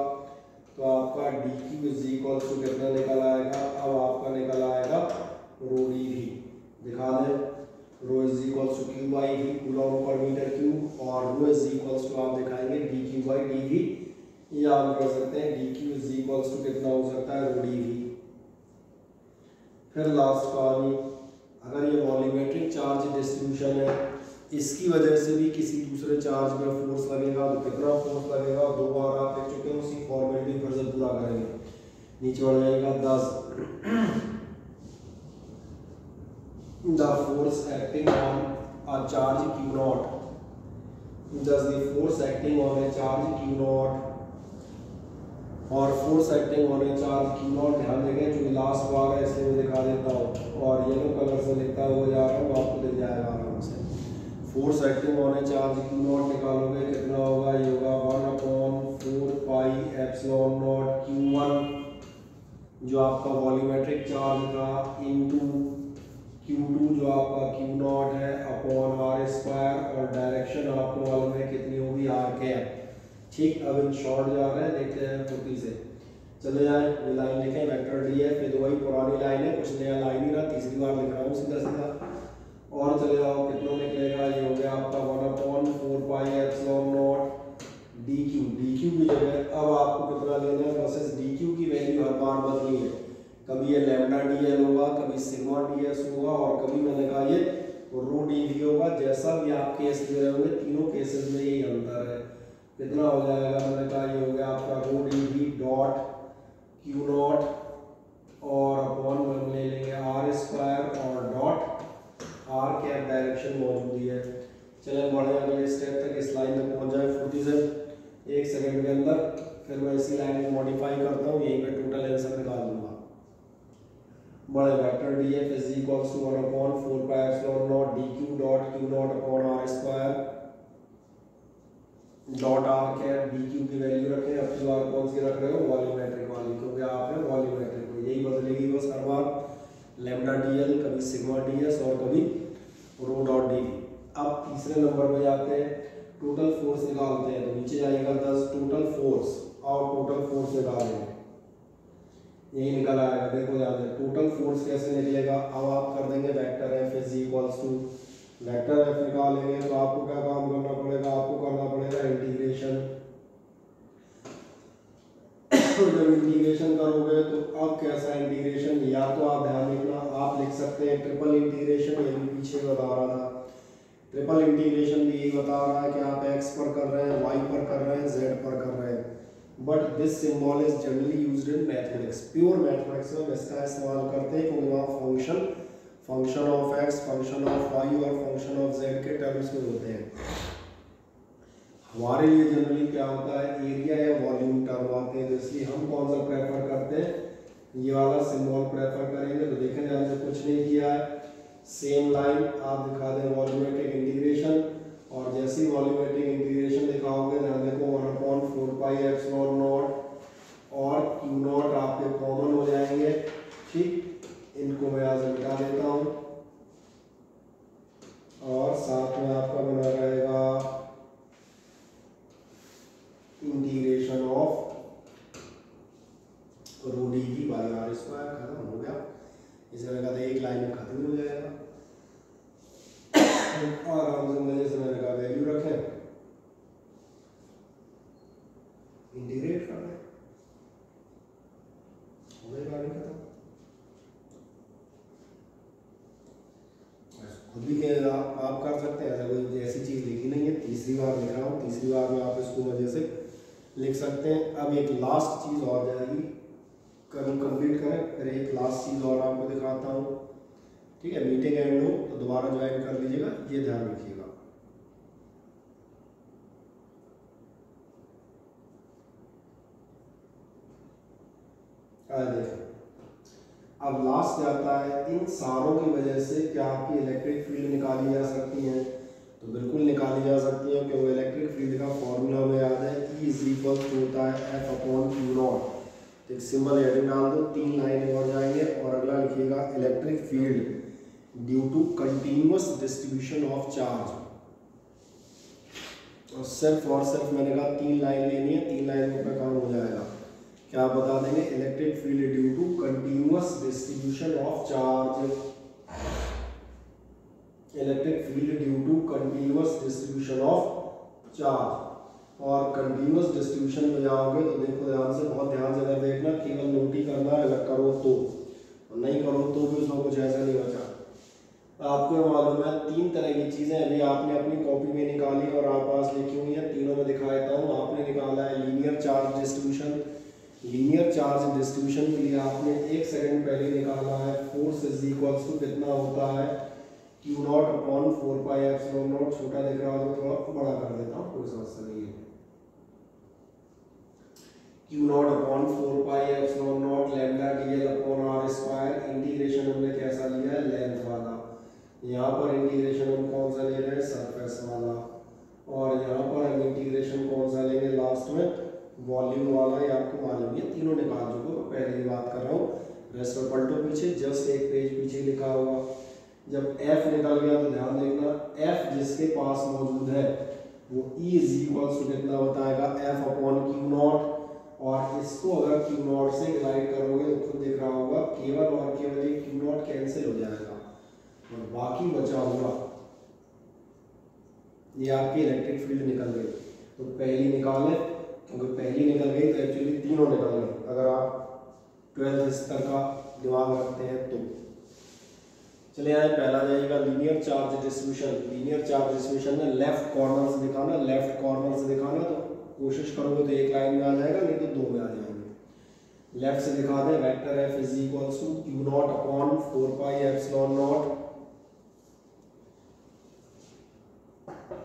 S1: तो आपका d Q is equals to कितना निकल आएगा, अब आपका निकल आएगा रो डी वी, दिखा दें rho is equals to Q by V coulomb per metre cube, और रो इज इक्वल्स टू आप दिखाएंगे D Q by D V, या आप कर सकते हैं D Q is equals to कितना हो सकता है रो डी वी। फिर लास्ट कहानी, अगर ये वॉल्यूमेट्रिक चार्ज डिस्ट्रीब्यूशन है, इसकी वजह से भी किसी दूसरे चार्ज पर फोर्स लगेगा, तो कितना फोर्स लगेगा, दो बार आप देख चुके हैं, उसी फॉर्मेलिटी फिर से पूरा करेंगे, नीचे बढ़ जाएगा 10 the force acting on a charge q naught, does the force acting on a charge q naught, और force acting on a charge q naught, ध्यान देंगे जो लास्ट बार है इसलिए मैं दिखा देता हूँ, और येलो कलर से लिखता हुआ जा रहा हूँ, आपको दिख जाएगा आराम से। Force acting on a charge q naught निकालोगे कितना होगा, ये होगा 1/4 पाई एप्सिलॉन नॉट q1, जो आपका वॉल्यूमेट्रिक चार्ज था, इनटू Q2 जो आपका Q नॉट है अपॉन आर स्क्वायर, और डायरेक्शन आपको मालूम है कितनी होगी आर कैप। ठीक, अब इन शॉर्ट जा रहे हैं, देखते हैं फुर्ती से चले जाए, ये लाइन लिखें वेक्टर डी एफ, ये तो वही पुरानी लाइन है, कुछ नया लाइन ही रहा, तीसरी बार लिख रहा हूँ सीधा सीधा, और चले जाओ कितना निकलेगा, ये हो गया आपका 1/4 pi epsilon not d Q, D q की जगह अब आपको कितना लेना है, बस इस डी क्यू की वैल्यू हर बार बदली है, कभी ये लैम्डा डी एल होगा, कभी सिग्मा डी एस होगा, और कभी मैंने कहा ये रो डी वी होगा। जैसा भी आप केस दे रहे होंगे तीनों केसेस में यही अंतर है। कितना हो जाएगा, हमने कहा ये हो गया आपका rho D V dot Q not और अपॉन में ले लेंगे आर स्क्वायर और डॉट आर कैप डायरेक्शन मौजूद ही है। चले बढ़े अगले स्टेप तक, इस लाइन में पहुंच जाए फुर्ती से 1 सेकंड के अंदर। फिर मैं इसी लाइन को मॉडिफाई करता हूँ, यहीं पे टोटल आंसर निकाल दूंगा। बड़े vector D F is equals to 1/4 pi epsilon not d q dot Q not upon are square dot are cap. D q की वैल्यू रखें, अब की बार कौन सी रख रहे हो, वॉल्यूमेट्रिक वाली, क्योंकि आपने वॉल्यूमेट्रिक को यही बदलेगी बस हर बार। लैम्डा डी एल, कभी सिग्मा डी एस और कभी रो डॉट डी वी। अब तीसरे नंबर पे जाते हैं, टोटल फोर्स निकालते हैं। तो नीचे जाएगा 10 टोटल फोर्स और टोटल फोर्स निकालेंगे, यही निकल आएगा। देखो ध्यान से टोटल फोर्स कैसे निकलेगा। अब आप कर देंगे vector F is equals to vector f निकालेंगे। तो आपको क्या काम करना पड़ेगा, आपको करना पड़ेगा इंटीग्रेशन। जब इंटीग्रेशन करोगे तो अब कैसा इंटीग्रेशन, या तो आप ध्यान रखना आप लिख सकते हैं ट्रिपल इंटीग्रेशन, ये भी पीछे बता रहा था। ट्रिपल इंटीग्रेशन भी यही बता रहा है कि आप एक्स पर कर रहे हैं, वाई पर कर रहे हैं, जेड पर कर रहे हैं। But this symbol is generally used in mathematics. Pure mathematics में इसका इस्तेमाल करते हैं क्योंकि वहाँ function of x, function of y और फंक्शन ऑफ जेड के टर्म्स में होते हैं। हमारे लिए जनरली क्या होता है, एरिया या वॉल्यूम टर्म आते हैं। तो इसलिए हम कौन सा प्रेफर करते हैं, ये वाला सिंबल प्रेफर करेंगे। तो देखें हमने कुछ नहीं किया है, सेम लाइन आप दिखा दें वॉल्यूमेट्रिक इंटीग्रेशन, और जैसी वॉल्यूमेट्रिक इंटीग्रेशन दिखाओगे ध्यान देखो 1/4 पाई एप्सिलॉन नॉट और क्यू नॉट आपके कॉमन हो जाएंगे। ठीक, इनको मैं आज मिटा देता हूँ और साथ में आपका बना रहेगा integration of rho D v by are square. खत्म हो गया, इसे लगा था एक लाइन में खत्म हो जाएगा। और हम मजे से मैंने कहा वैल्यू रखें, इंटीग्रेट कर दें, हो गई गाड़ी खत्म। खुद भी आप कर सकते हैं, ऐसा कोई ऐसी चीज़ लिखी नहीं है। तीसरी बार लिख रहा हूँ, तीसरी बार में आप इसको मजे से लिख सकते हैं। अब एक लास्ट चीज़ और जाएगी, कल कंप्लीट करें, फिर एक लास्ट चीज़ और आपको दिखाता हूँ। ठीक है, मीटिंग एंड हो तो दोबारा ज्वाइन कर लीजिएगा, ये ध्यान रखिएगा। अब लास्ट जाता है, इन सारों की वजह से क्या आपकी इलेक्ट्रिक फील्ड निकाली जा सकती है, तो बिल्कुल निकाली जा सकती है। क्योंकि इलेक्ट्रिक फील्ड का फॉर्मूला में याद है, E इज इक्वल टू होता है F अपॉन क्यू नॉट। तो एक सिंबल हेडिंग डाल दो, 3 लाइनें और जाएंगे और अगला लिखिएगा electric field due to continuous distribution of charge. और सिर्फ मैंने कहा 3 लाइन लेनी है, 3 लाइन में काम हो जाएगा। क्या बता देंगे, electric field due to continuous distribution of charge. Electric field due to continuous distribution of charge. और कंटिन्यूअस डिस्ट्रीब्यूशन में जाओगे तो देखो ध्यान से, बहुत ध्यान से अगर देखना, केवल नोट ही करना है, अगर करो तो, नहीं करो तो भी उसमें कुछ ऐसा नहीं बचा। आपको मालूम है 3 तरह की चीज़ें अभी आपने अपनी कॉपी में निकाली और आप पास लिखी हुई हैं, तीनों में दिखा देता हूँ। आपने निकाला है linear charge distribution. Linear charge distribution के लिए आपने 1 सेकंड पहले निकाला है फोर्स इज इक्वल्स टू कितना होता है, q not upon 4 pi epsilon not. छोटा दिख रहा हो तो थोड़ा बड़ा कर देता हूँ, कोई समस्या नहीं है। Q not upon 4 pi epsilon not lambda d l upon are square. Integration हमने कैसा लिया है, लेंथ वाला। यहाँ पर इंटीग्रेशन हम कौन सा ले रहे हैं, सरफेस वाला। और यहाँ पर हम इंटीग्रेशन कौन सा लेंगे लास्ट में, वॉल्यूम वाला। ये आपको मालूम है, तीनों निकाल चुके हो, पहले की बात कर रहा हूँ। रेस्ट में पलटो पीछे, जस्ट एक पेज पीछे लिखा होगा। जब F निकल गया तो ध्यान देखना, F जिसके पास मौजूद है वो E इज इक्वल टू कितना बताएगा, F अपॉन क्यू नॉट। और इसको अगर क्यू नॉट से डिवाइड करोगे तो खुद दिख रहा होगा, केवल और केवल ये क्यू नॉट कैंसिल हो जाएगा और बाकी बचा होगा ये आपकी इलेक्ट्रिक फील्ड निकल गई। तो पहली निकालें, क्योंकि पहली निकल गई तो एक्चुअली तीनों निकल गए, अगर आप 12th स्तर का दिमाग रखते हैं तो। चलिए यहाँ पहला जाएगा linear charge distribution. Linear charge distribution में लेफ्ट कॉर्नर से दिखाना, लेफ्ट कॉर्नर से दिखाना, तो कोशिश करोगे तो एक लाइन में आ जाएगा, नहीं तो दो में आ जाएंगे। लेफ्ट से दिखा दे, vector F is equals to Q not upon 4 pi epsilon not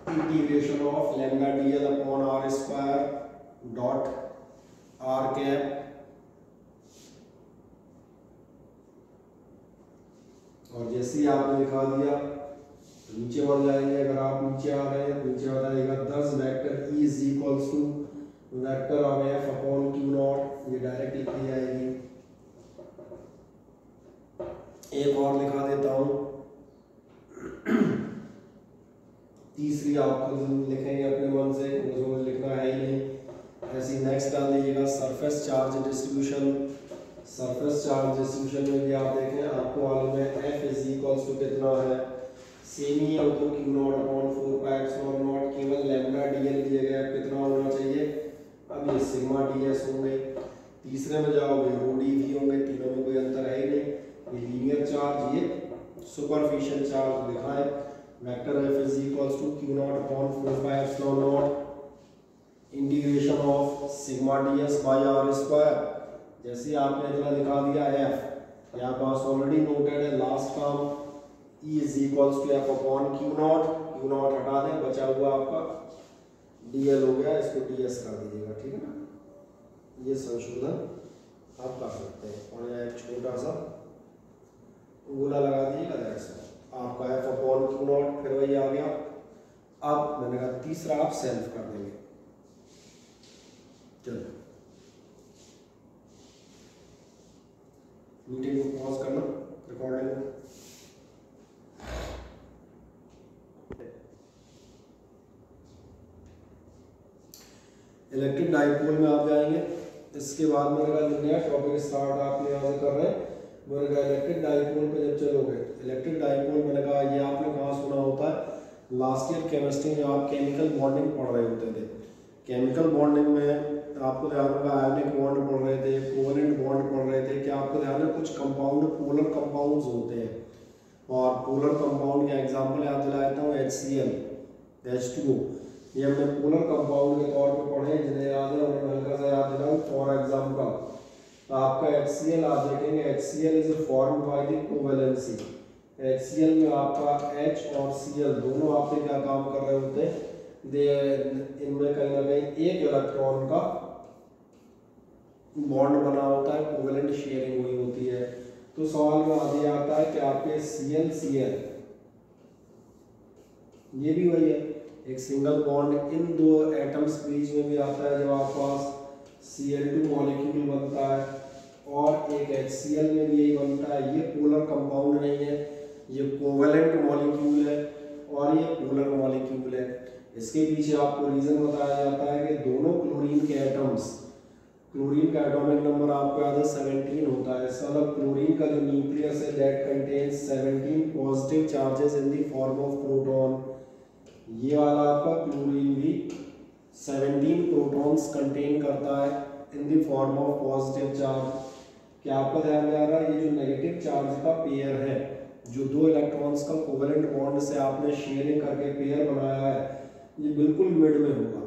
S1: integration of lambda DL upon are square dot are cap और जैसे ही आपने दिखा दिया नीचे बढ़ जाएंगे। अगर आप नीचे आ रहे हैं नीचे आ जाएगा 10 vector e is equals to vector of f upon q not, ये डायरेक्ट लिखी जाएगी। एक और लिखा देता हूं, तीसरी आप लिखेंगे अपने मन से, मुझे लिखना है ही नहीं। ऐसी नेक्स्ट डाल दीजिएगा surface charge distribution. Surface charge distribution में भी आप देखें, आपको मालूम है एफ इज इक्वल्स टू कितना है, सेम ही है तो Q not upon 4 pi epsilon not, केवल लैम्डा डीएल की जगह कितना होना चाहिए, अब ये सिग्मा डीएस होंगे। तीसरे में जाओगे रो डी भी होंगे, तीनों में कोई अंतर है ही नहीं। ये लीनियर चार्ज, ये सुपरफिशियल चार्ज दिखाए, vector F is equals to Q not upon 4 pi epsilon not integration of sigma ds by r square. जैसे आपने इतना दिखा दिया एफ, यहाँ पास ऑलरेडी नोटेड है last term E is equals to f upon q not, q not हटा दें, बचा हुआ आपका डीएल हो गया, इसको डीएस कर दीजिएगा, ठीक है ना। ये संशोधन आप कर सकते हैं और यहाँ एक छोटा सा गोला लगा दीजिएगा, दैट्स आपका एफ अपॉन क्यू नॉट, फिर वही आ गया। अब मैंने कहा तीसरा आप सेल्फ कर देंगे। चलो मीटिंग को पॉज करना, रिकॉर्डिंग को। इलेक्ट्रिक डाइपोल में आप जाएंगे, इसके बाद मैंने कहा नया टॉपिक स्टार्ट आपने यहाँ से कर रहे हैं। मैंने कहा इलेक्ट्रिक डाइपोल पे जब चलोगे, इलेक्ट्रिक डाइपोल मैंने कहा ये आपने कहाँ सुना होता है, लास्ट ईयर केमिस्ट्री में आप केमिकल बॉन्डिंग पढ़ रहे होते थे। केमिकल बॉन्डिंग में आपको ध्यान होगा आयोनिक बॉन्ड पढ़ रहे थे, कोवेलेंट बॉन्ड पढ़ रहे थे। क्या आपको ध्यान है, कुछ कंपाउंड पोलर कंपाउंड्स होते हैं, और पोलर कंपाउंड का एग्जांपल याद दिला देता हूँ, HCl, H2O, ये हमने पोलर कंपाउंड के तौर पे पढ़े, जिन्हें याद है उन्हें हल्का सा याद दिलाऊं। फॉर एग्जांपल तो आपका HCl आप देखेंगे, HCl is formed by the covalency. HCl में आपका H और Cl दोनों आपके क्या काम कर रहे होते हैं, इनमें कहीं ना कहीं एक इलेक्ट्रॉन का बॉन्ड बना होता है, कोवेलेंट शेयरिंग हुई होती है। तो सवाल में आगे आता है कि आपके Cl ये भी वही है, एक सिंगल बॉन्ड इन दो एटम्स के बीच में भी आता है जब आपके पास Cl2 मॉलिक्यूल बनता है, और एक HCl में भी यही बनता है। ये पोलर कंपाउंड नहीं है, ये कोवेलेंट मॉलिक्यूल है और ये पोलर मॉलिक्यूल है। इसके पीछे आपको रीजन बताया जाता है कि दोनों क्लोरीन के एटम्स, क्लोरीन का एटॉमिक नंबर आपको याद है 17 होता है। इसका मतलब क्लोरीन का जो न्यूक्लियस है that contains 17 positive charges in the form of proton. ये वाला आपका क्लोरीन भी 17 प्रोटॉन्स कंटेन करता है in the form of positive charge. क्या आपका ध्यान जा रहा है, ये जो नेगेटिव चार्ज का पेयर है, जो दो इलेक्ट्रॉन्स का कोवेलेंट बॉन्ड से आपने शेयरिंग करके पेयर बनाया है, ये बिल्कुल मिड में होगा,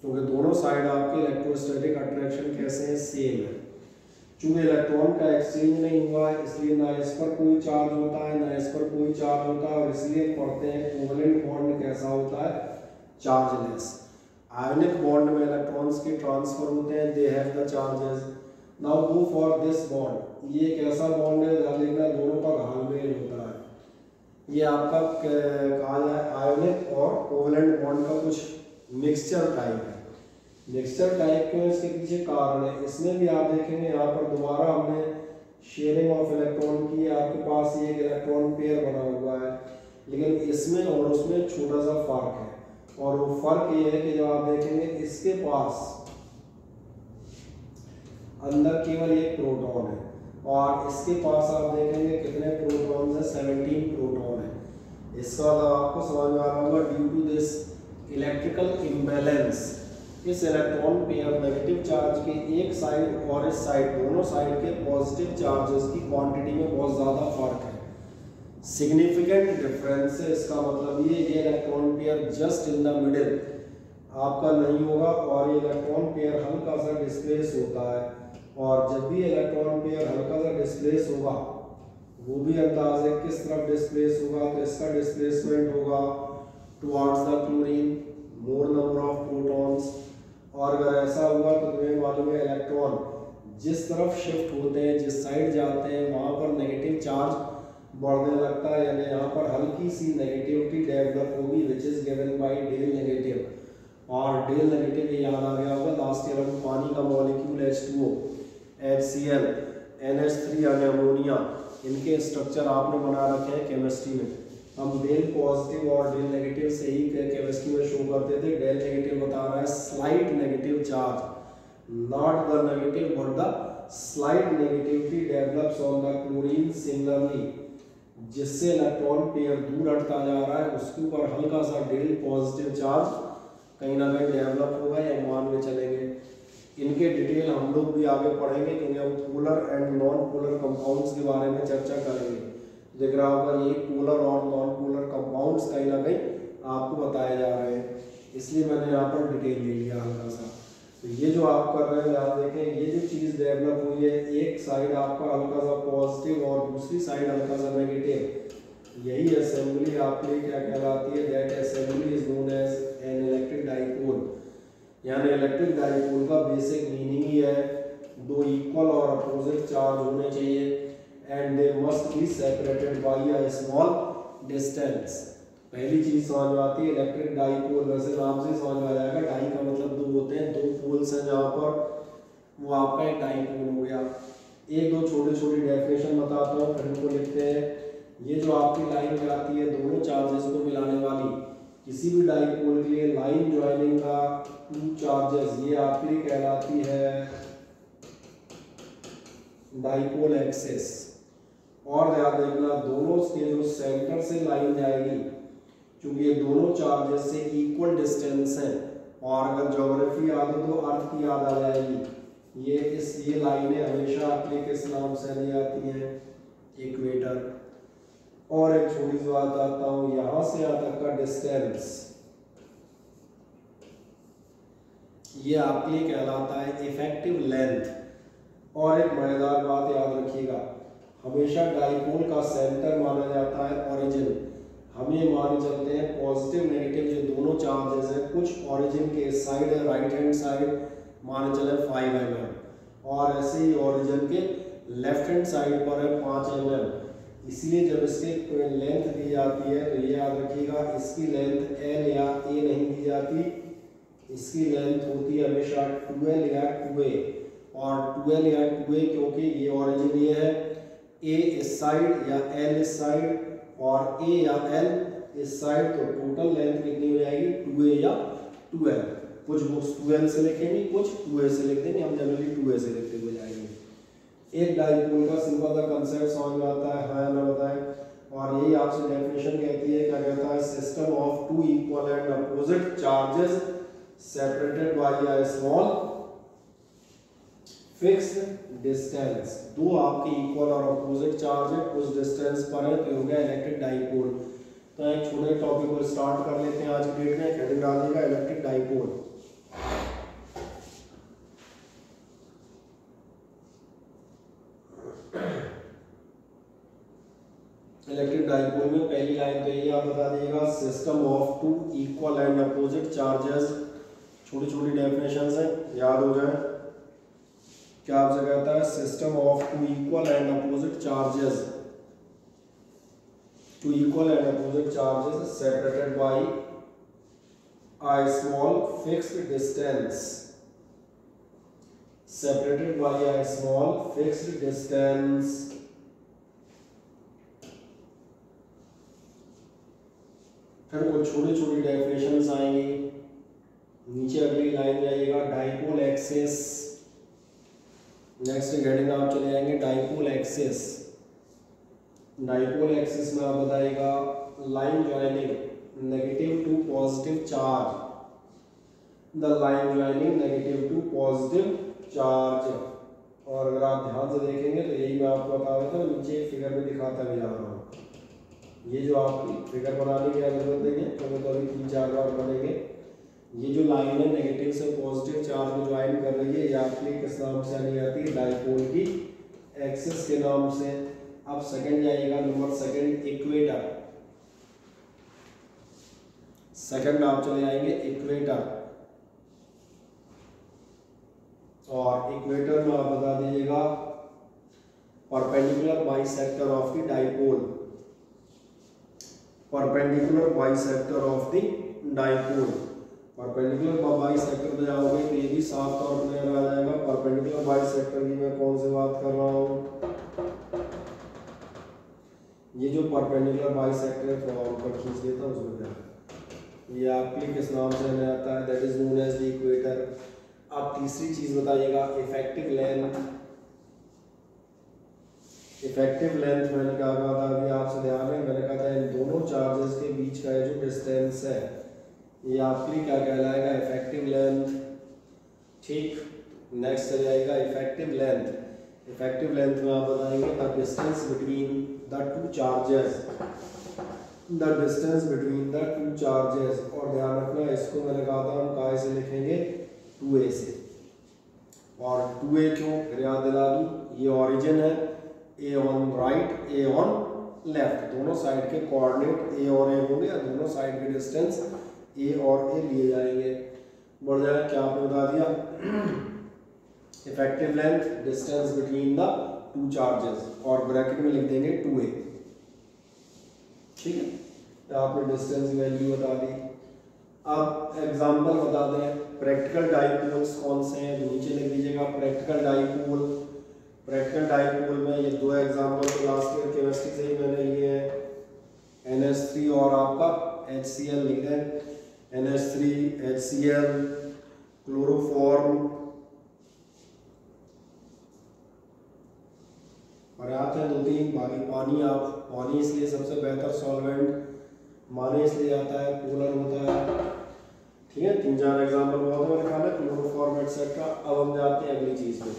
S1: क्योंकि दोनों साइड आपके इलेक्ट्रोस्टैटिक अट्रैक्शन कैसे हैं, सेम है। चूंकि इलेक्ट्रॉन का एक्सचेंज नहीं हुआ है, इसलिए ना इस पर कोई चार्ज होता है ना इस पर कोई चार्ज होता है, और इसलिए पढ़ते हैं कोवेलेंट बॉन्ड कैसा होता है, चार्जलेस। आयनिक बॉन्ड में इलेक्ट्रॉन्स के ट्रांसफर होते हैं, they have the charges. Now go for this bond, ये एक ऐसा बॉन्ड है ध्यान रखना दोनों का घालमेल होता है। ये आपका कहा जाए आयनिक और कोवेलेंट बॉन्ड का कुछ मिक्सचर टाइप है। मिक्सचर टाइप क्यों, इसके पीछे कारण है। इसमें भी आप देखेंगे यहाँ पर दोबारा हमने शेयरिंग ऑफ इलेक्ट्रॉन की है, आपके पास ये एक इलेक्ट्रॉन पेयर बना हुआ है, लेकिन इसमें और उसमें छोटा सा फर्क है। और वो फर्क ये है कि जब आप देखेंगे इसके पास अंदर केवल एक प्रोटॉन है, और इसके पास आप देखेंगे कितने प्रोटॉन है, 17 प्रोटॉन है। इसका आपको समझ में आ रहा होगा, due to this electrical imbalance, इस इलेक्ट्रॉन पेयर नेगेटिव चार्ज के एक साइड और इस साइड दोनों साइड के पॉजिटिव चार्जेस की क्वांटिटी में बहुत ज़्यादा फर्क है। सिग्निफिकेंट डिफरेंस है, इसका मतलब ये electron pair just in the middle आपका नहीं होगा और ये इलेक्ट्रॉन पेयर हल्का सा डिस्प्लेस होता है। और जब भी इलेक्ट्रॉन पेयर हल्का सा डिस्प्लेस होगा वो भी अंदाज है किस तरफ डिस्प्लेस होगा, तो इसका डिस्प्लेसमेंट होगा towards the chlorine, more number of protons. और अगर ऐसा हुआ तो तुम्हें मालूम है इलेक्ट्रॉन जिस तरफ शिफ्ट होते हैं, जिस साइड जाते हैं, वहाँ पर नेगेटिव चार्ज बढ़ने लगता है, यानी यहाँ पर हल्की सी नेगेटिविटी डेवलप होगी which is given by del negative. और डेल नेगेटिव ये याद आ गया होगा लास्ट ईयर हम पानी का मॉलिक्यूल H2O, HCl, NH3 यानी अमोनिया, इनके स्ट्रक्चर आपने बना रखे हैं केमिस्ट्री में। हम डेल पॉजिटिव और डेल नेगेटिव से ही केमिस्ट्री में शो करते थे। डेल नेगेटिव बता रहा है slight negative charge, not the negative but the slight negativity develops on the chlorine similarly, जिससे इलेक्ट्रॉन पेयर दूर हटता जा रहा है उसके ऊपर हल्का सा डेल पॉजिटिव चार्ज कहीं ना कहीं डेवलप होगा या मान में चलेंगे। इनके डिटेल हम लोग भी आगे पढ़ेंगे क्योंकि हम polar and non polar compounds के बारे में चर्चा करेंगे। दिख रहा होगा ये पोलर और नॉन पोलर कंपाउंड्स कहीं ना कहीं आपको बताए जा रहे हैं, इसलिए मैंने यहाँ पर डिटेल ले लिया हल्का सा। तो ये जो आप कर रहे हैं याद देखें, ये जो चीज़ डेवलप हुई है एक साइड आपका हल्का सा पॉजिटिव और दूसरी साइड हल्का सा नेगेटिव, यही असेंबली आपके लिए क्या कहलाती है, that assembly is known as an electric dipole. यानी इलेक्ट्रिक डाइपोल का बेसिक मीनिंग ही है दो इक्वल और अपोजिट चार्ज होने चाहिए and they must be separated by a small distance. पहली चीज समझ में आती है इलेक्ट्रिक डाइपोल, वैसे नाम से समझ में आ जाएगा, डाई का मतलब दो होते हैं, दो पोल्स हैं जहाँ पर, वो आपका एक डाइपोल हो गया। एक दो छोटी छोटी डेफिनेशन बताता हूँ फिर इनको लिखते हैं। ये जो आपकी लाइन कहलाती है दोनों चार्जेस को मिलाने वाली, किसी भी डाइपोल के लिए लाइन ज्वाइनिंग का टू चार्जेस, ये आपके लिए कहलाती है डाइपोल एक्सिस। और याद रखना दोनों के जो सेंटर से लाइन जाएगी, क्योंकि ये दोनों चार्जेस से इक्वल डिस्टेंस है, और अगर ज्योग्राफी याद हो तो अर्थ की याद आ जाएगी। ये लाइनें हमेशा आपके लिए किस नाम से दी जाती हैं, इक्वेटर। और एक छोटी सी बात आता हूँ, यहाँ से यहाँ तक का डिस्टेंस ये आपके लिए कहलाता है इफेक्टिव लेंथ। और एक मजेदार बात याद रखिएगा, हमेशा डाइपोल का सेंटर माना जाता है ओरिजिन। हम ये मान चलते हैं पॉजिटिव नेगेटिव जो दोनों चार्जेस हैं, कुछ ओरिजिन के साइड है, राइट हैंड साइड मान चले 5 mm, और ऐसे ही ओरिजिन के लेफ्ट हैंड साइड पर है 5 mm। इसलिए जब इसकी लेंथ दी जाती है तो ये याद रखिएगा इसकी लेंथ L या A नहीं दी जाती, इसकी लेंथ होती है हमेशा 12 या 2A। और 12 या 2A क्योंकि ये ओरिजिन ये है, A इस साइड या L इस साइड और A या L इस साइड, तो टोटल लेंथ कितनी हो जाएगी 2A या 12। कुछ बुक्स 12 से लिखेंगे, कुछ 2A से लिख देंगे, हम जनरली 2A से लिखते हुए जाएंगे। एक डाइपोल का सिंपल सा कंसेप्ट समझ में आता है, हाँ ना बताएं। और यही आपसे डेफिनेशन कहती है, क्या कहता है, system of two equal and opposite charges separated by a small fixed distance. दो आपके इक्वल और अपोजिट चार्ज है, कुछ डिस्टेंस पर है, तो हो गया इलेक्ट्रिक डाइपोल। तो एक छोटे टॉपिक को स्टार्ट कर लेते हैं आज की डेट में। हेडिंग डालिएगा इलेक्ट्रिक डाइपोल। इलेक्ट्रिक डाइपोल में पहली लाइन तो ये आप बता दीजिएगा, system of two equal and opposite charges. छोटी छोटी डेफिनेशंस हैं, याद हो जाए। क्या आपसे कहता है, system of two equal and opposite charges, two equal and opposite charges separated by a small fixed distance, separated by a small fixed distance. फिर कुछ छोटी छोटी डेफिनेशंस आएंगी, नीचे अगली लाइन जाइएगा, डाइपोल एक्सिस। नेक्स्ट हेडिंग आप चले जाएंगे डाइपोल एक्सिस। डाइपोल एक्सिस में आप बताइएगा line joining negative to positive charge, the line joining negative to positive charge. और अगर आप ध्यान से देखेंगे तो यही मैं आपको बता रहा था, नीचे फिगर में दिखाता भी जा रहा हूँ। ये जो आपकी फिगर बनाने की जरूरत नहीं है, तो कभी 3-4 बार बनेंगे। ये जो लाइन है नेगेटिव से पॉजिटिव चार्ज को ज्वाइन कर रही है, ये आपकी किस नाम से आनी जाती है, डाइपोल की एक्सिस के नाम से। अब सेकंड जाइएगा, नंबर सेकंड इक्वेटर। सेकंड आप चले जाएंगे इक्वेटर, और इक्वेटर में आप बता दीजिएगा perpendicular bisector of the dipole, perpendicular bisector of the dipole. Perpendicular bisector पे जाओगे तो ये भी साफ तौर पर नजर आ जाएगा। परपेंडिकुलर बाइसेक्टर की मैं कौन सी बात कर रहा हूँ, ये जो परपेंडिकुलर बाइसेक्टर है थोड़ा ऊपर खींच देता हूँ उसमें क्या, ये आपके किस नाम से हमें आता है, that is known as the equator. अब तीसरी चीज बताइएगा इफेक्टिव लेंथ। इफेक्टिव लेंथ मैंने क्या कहा था, अभी आपसे ध्यान है, मैंने कहा था इन दोनों चार्जेस के बीच का जो डिस्टेंस है ये आपके लिए क्या कहलाएगा, इफेक्टिव लेंथ। ठीक, नेक्स्ट चले जाएगा इफेक्टिव लेंथ। इफेक्टिव लेंथ में आप बताएंगे the distance between the two charges, the distance between the two charges. और ध्यान रखना इसको मैंने कहा था हम काय से लिखेंगे, 2a से। और 2a क्यों, याद दिला दूं, ये ओरिजिन है, a on right a on left, दोनों साइड के कोऑर्डिनेट a और a होंगे, दोनों साइड के डिस्टेंस a और a लिए जाएंगे। बढ़ जाएगा, क्या आपने बता दिया, effective length distance between the two charges, और ब्रैकेट में लिख देंगे 2a। ठीक है, तो आपने डिस्टेंस की वैल्यू बता दी। अब एग्जांपल बता दें, प्रैक्टिकल डाइपोल्स कौन से हैं, तो नीचे लिख दीजिएगा प्रैक्टिकल डाइपोल। प्रैक्टिकल डाइपोल में ये दो एग्जांपल तो लास्ट ईयर केमिस्ट्री से ही मैंने लिए हैं, NH3 और आपका HCl लिख दें, NH3 HCl क्लोरोफॉर्म। और आते हैं 2-3 बाकी पानी। आप पानी इसलिए सबसे बेहतर सॉल्वेंट माने इसलिए आता है, पोलर होता है। ठीक है, 3-4 एग्जांपल बहुत है निकाले, क्लोरोफॉर्म एक्सेट्रा। अब हम जाते हैं अगली चीज पे,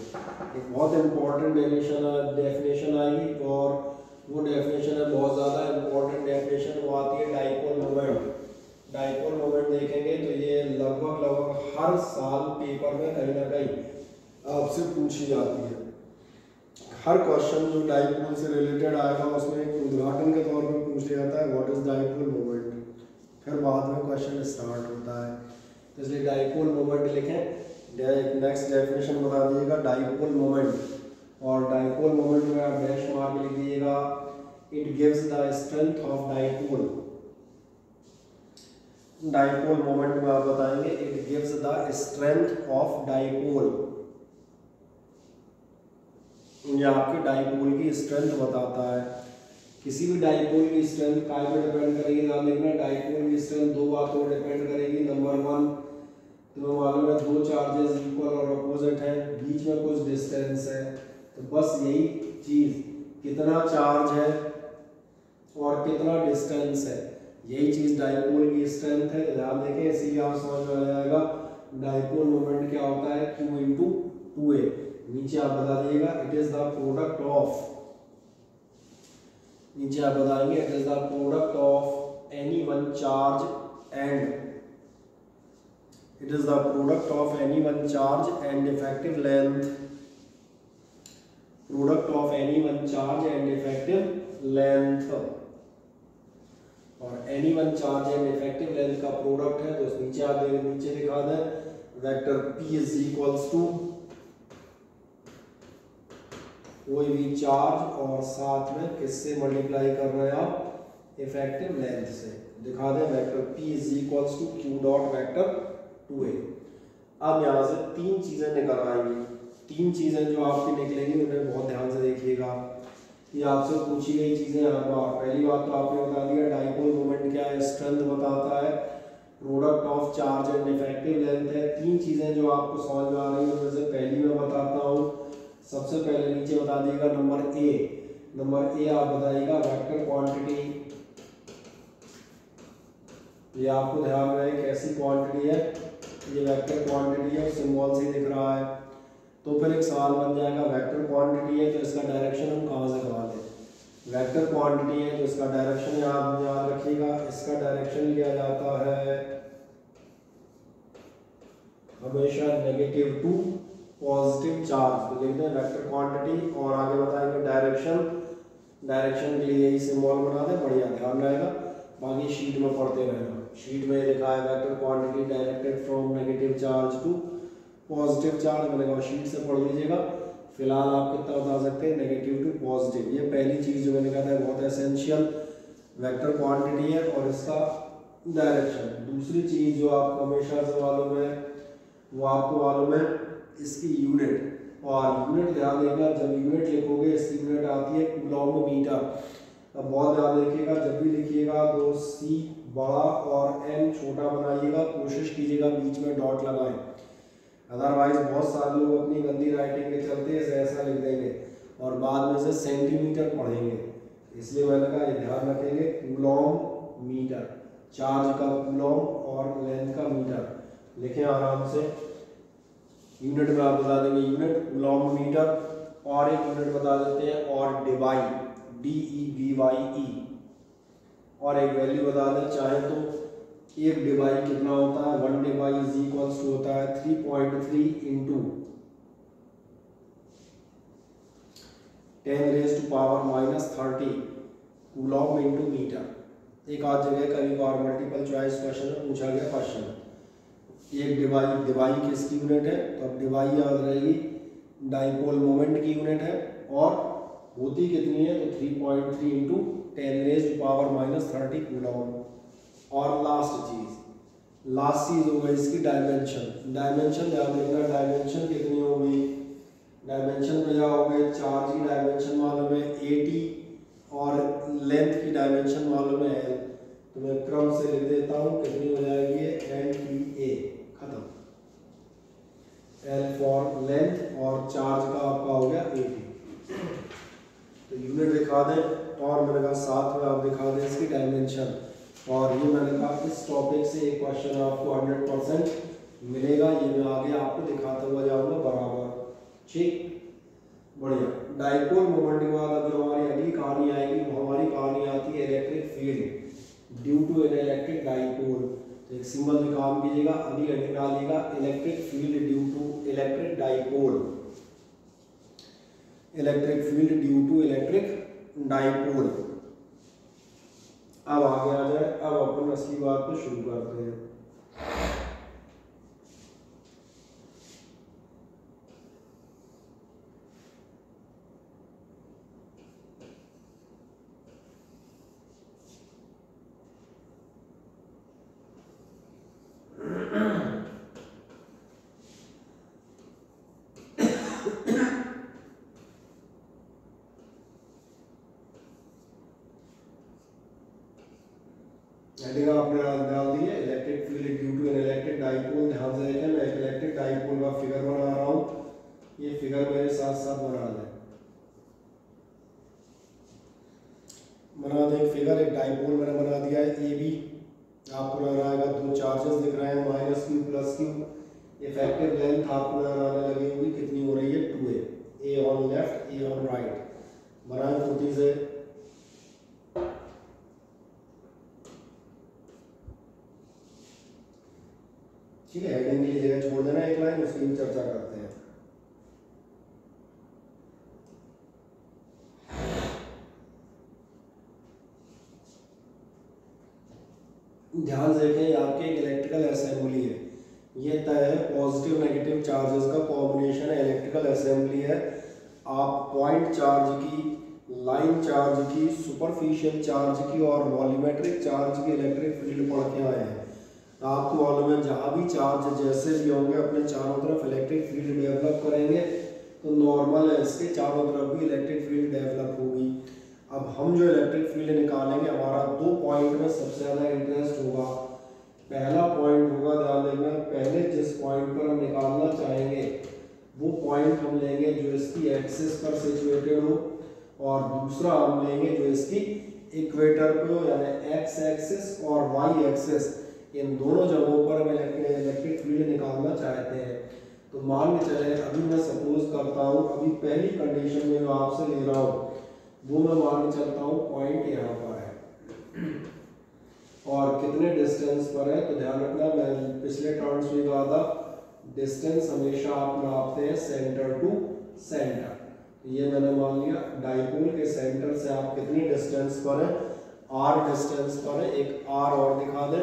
S1: एक बहुत इंपॉर्टेंट डेफिनेशन आएगी, और वो डेफिनेशन है बहुत ज़्यादा इंपॉर्टेंट डेफिनेशन, वो आती है डाइपोल मोमेंट। डाइपोल मोमेंट देखेंगे तो ये लगभग हर साल पेपर में कहीं ना कहीं आपसे पूछी जाती है। हर क्वेश्चन जो डाइपोल से रिलेटेड आएगा उसमें एक उदाहरण के तौर पर पूछ लिया जाता है व्हाट इज डाइपोल मोमेंट, फिर बाद में क्वेश्चन स्टार्ट होता है। तो इसलिए डाइपोल मोमेंट लिखें। नेक्स्ट डेफिनेशन बता दीजिएगा डाइपोल मोमेंट, और डाइपोल मोमेंट में आप डैश मार्क लिख दीजिएगा, it gives the strength of dipole. Dipole moment में आप बताएंगे it gives the strength of dipole, ये आपके डाइपोल की स्ट्रेंथ बताता है। किसी भी डाइपोल की स्ट्रेंथ काय पे डिपेंड करेगी, ध्यान देखना, डाइपोल की स्ट्रेंथ दो बातों पर डिपेंड करेगी। नंबर 1, तुम्हें मालूम है दो चार्जेस इक्वल और अपोजिट हैं, बीच में कुछ डिस्टेंस है, तो बस यही चीज, कितना चार्ज है और कितना डिस्टेंस है, यही चीज डाइपोल की स्ट्रेंथ है। ध्यान देखें, इसीलिए आप समझ में आ जाएगा डाइपोल मोमेंट क्या होता है, Q × 2a। नीचे आप बता दीजिएगा it is the product of, नीचे आप बताएंगे it is the product of any one charge and, it is the product of any one charge and effective length, product of any one charge and effective length. और any one charge and effective length का product है, तो नीचे आप नीचे दिखा दें vector P is equals to कोई भी चार्ज और साथ में किससे मल्टीप्लाई कर रहे हैं आप, इफेक्टिव लेंथ से। दिखा दें vector P is equals to Q dot vector 2a। अब यहाँ से 3 चीजें निकल आएंगी, 3 चीजें जो आपकी निकलेंगी उन्हें बहुत ध्यान से देखिएगा। ये आपसे पूछी गई चीजें हर बार, पहली बात तो आपने बता दिया डाइपोल मोमेंट क्या है, स्ट्रेंथ बताता है, product of charge and effective length है। 3 चीजें जो आपको समझ में आ रही है उनमें से पहली मैं बताता हूँ। सबसे पहले नीचे बता दिएगा नंबर ए आप बताइएगा वेक्टर क्वांटिटी। ये आपको ध्यान रहे कैसी क्वांटिटी है, ये वेक्टर क्वांटिटी है, सिंबल से दिख रहा है। तो फिर एक सवाल बन जाएगा वेक्टर क्वांटिटी है तो इसका डायरेक्शन हम कहाँ से करा लें, वेक्टर क्वांटिटी है तो इसका डायरेक्शन याद रखिएगा। इसका डायरेक्शन लिया जाता है हमेशा नेगेटिव टू पॉजिटिव चार्ज। तो लिखते हैं वेक्टर क्वांटिटी और आगे बताएंगे डायरेक्शन के लिए यही सिंबल बना दें, बढ़िया ध्यान रहेगा। बाकी शीट में पढ़ते रहना। शीट में लिखा है vector quantity directed from negative charge to positive charge, मैंने कहा शीट से पढ़ लीजिएगा। फिलहाल आप कितना बता सकते हैं, नेगेटिव टू पॉजिटिव। ये पहली चीज जो मैंने कहा था बहुत एसेंशियल वेक्टर क्वांटिटी है और इसका डायरेक्शन। दूसरी चीज जो आपको हमेशा से मालूम है वो आपको मालूम है इसकी यूनिट। और यूनिट ध्यान देगा, जब यूनिट लिखोगे इसकी यूनिट आती है कूलॉम-मीटर। अब बहुत ध्यान रखिएगा, जब भी लिखिएगा तो सी बड़ा और एन छोटा बनाइएगा, कोशिश कीजिएगा बीच में डॉट लगाएं। अदरवाइज बहुत सारे लोग अपनी गंदी राइटिंग के चलते ऐसा लिख देंगे और बाद में से सेंटीमीटर पढ़ेंगे। इसलिए मैंने कहा ये ध्यान रखेंगे, कूलॉम मीटर, चार्ज का कूलॉम और लेंथ का मीटर लिखें आराम से। यूनिट में आप बता देंगे यूनिट कूलॉम मीटर, और एक यूनिट बता देते हैं और डिवाई, DEVYE, और एक वैल्यू बता दें चाहे तो एक डिवाई कितना होता है, 1 डिवाई इज इक्वल्स टू होता है 3.3 इंटू 10⁻⁻30 कूलॉम इंटू मीटर। एक आध जगह कई बार मल्टीपल चॉइस क्वेश्चन में पूछा गया क्वेश्चन। एक डिवाई किसकी यूनिट है, तो अब डिवाई याद रहेगी डाइपोल मोमेंट की यूनिट है और होती कितनी है, तो 3.3 इंटू 10⁻⁻30 कूलॉम। और लास्ट चीज होगा इसकी डायमेंशन। डायमेंशन ध्यान देना, डायमेंशन कितनी होगी, डायमेंशन में क्या हो गए, चार्ज की डायमेंशन मालूम है 80 और लेंथ की डायमेंशन मालूम है L। तो मैं क्रम से लिख देता हूँ, कितनी हो जाएगी NTA, खत्म। L फॉर लेंथ और चार्ज का आपका हो गया 80। तो यूनिट दिखा दें और मैंने कहा साथ में आप दिखा दें इसकी डायमेंशन। और ये मैंने कहा इस टॉपिक से एक क्वेश्चन आपको 100% मिलेगा, ये मैं आगे आपको दिखाता हुआ जाऊंगा बराबर, ठीक, बढ़िया। डाइपोल मोमेंट के बाद अब जो हमारी अगली कहानी आएगी वो हमारी कहानी आती है electric field due to an electric dipole. तो एक सिंबल भी काम कीजिएगा, अभी निकालिएगा electric field due to electric dipole, electric field due to electric dipole. अब आगे आ जाए, अब अपन असली बात को शुरू करते हैं। हेडिंग आपने डाल दी है electric field due to an electric dipole. ध्यान से देखें, मैं एक इलेक्ट्रिक डाइपोल का फिगर बना रहा हूँ, ये फिगर मेरे साथ साथ बना दें एक फिगर। एक डाइपोल मैंने बना दिया है AB, आपको नजर आएगा दो चार्जेस दिख रहे हैं -q +q। इफेक्टिव लेंथ आपको नजर आने लगी होगी, कितनी हो रही है 2a on left A on right. बनाए फुर्ती से, ठीक है। हेडिंग की जगह छोड़ देना एक लाइन, उसकी भी चर्चा करते हैं। ध्यान से देखें, आपके एक इलेक्ट्रिकल असेंबली है, ये तय है पॉजिटिव नेगेटिव चार्जेस का कॉम्बिनेशन है, इलेक्ट्रिकल असेंबली है। आप पॉइंट चार्ज की, लाइन चार्ज की, सुपरफिशियल चार्ज की और वॉल्यूमेट्रिक चार्ज की इलेक्ट्रिक फील्ड पढ़ के आए हैं। आपको मालूम है जहाँ भी चार्ज जैसे भी होंगे अपने चारों तरफ इलेक्ट्रिक फील्ड डेवलप करेंगे, तो नॉर्मल है इसके चारों तरफ भी इलेक्ट्रिक फील्ड डेवलप होगी। अब हम जो इलेक्ट्रिक फील्ड निकालेंगे, हमारा 2 पॉइंट में सबसे ज़्यादा इंटरेस्ट होगा। पहला पॉइंट होगा, ध्यान देना, पहले जिस पॉइंट पर हम निकालना चाहेंगे वो पॉइंट हम लेंगे जो इसकी एक्सिस पर सिचुएटेड हो, और दूसरा हम लेंगे जो इसकी इक्वेटर पे हो, यानी एक्स एक्सिस और वाई एक्सिस, इन दोनों जगहों पर हम इलेक्ट्रिक फील्ड निकालना चाहते हैं। तो मान के चले, अभी मैं सपोज करता हूँ, अभी पहली कंडीशन में जो आपसे ले रहा हूँ, वो मैं मान के चलता हूँ पॉइंट यहाँ पर है और कितने डिस्टेंस पर है। तो ध्यान रखना, मैं पिछले टर्म्स में कहा था डिस्टेंस हमेशा आप नापते हैं सेंटर टू सेंटर। ये मैंने मान लिया डाइपोल के सेंटर से आप कितनी डिस्टेंस पर है, r डिस्टेंस पर है। एक r और दिखा दे,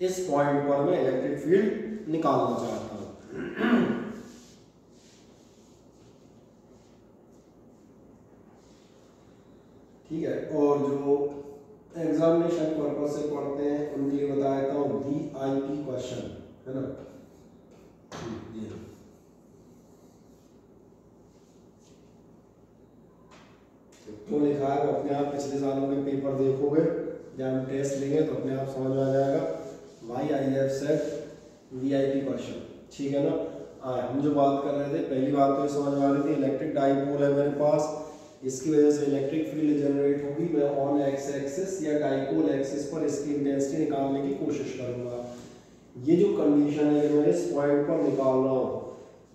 S1: इस पॉइंट पर मैं इलेक्ट्रिक फील्ड निकालना चाहता हूं। ठीक है, और जो एग्जामिनेशन पर्पस से पढ़ते हैं उनके लिए बता देता हूँ VIP क्वेश्चन है ना। क्यों लिखा है वो अपने आप पिछले सालों के पेपर देखोगे, जब हम टेस्ट लेंगे तो अपने आप समझ में आ जाएगा। Why I have said VIP question, ठीक है ना। हम जो बात कर रहे थे, पहली बात तो ये समझ में आ रही थी, इलेक्ट्रिक डाइपोल है मेरे पास, इसकी वजह से इलेक्ट्रिक फील्ड जनरेट होगी। मैं ऑन एक्स एक्सिस या डाइपोल एक्सिस पर इसकी इंटेंसिटी निकालने की कोशिश करूंगा। ये जो कंडीशन है मैं इस पॉइंट पर निकाल रहा हूँ।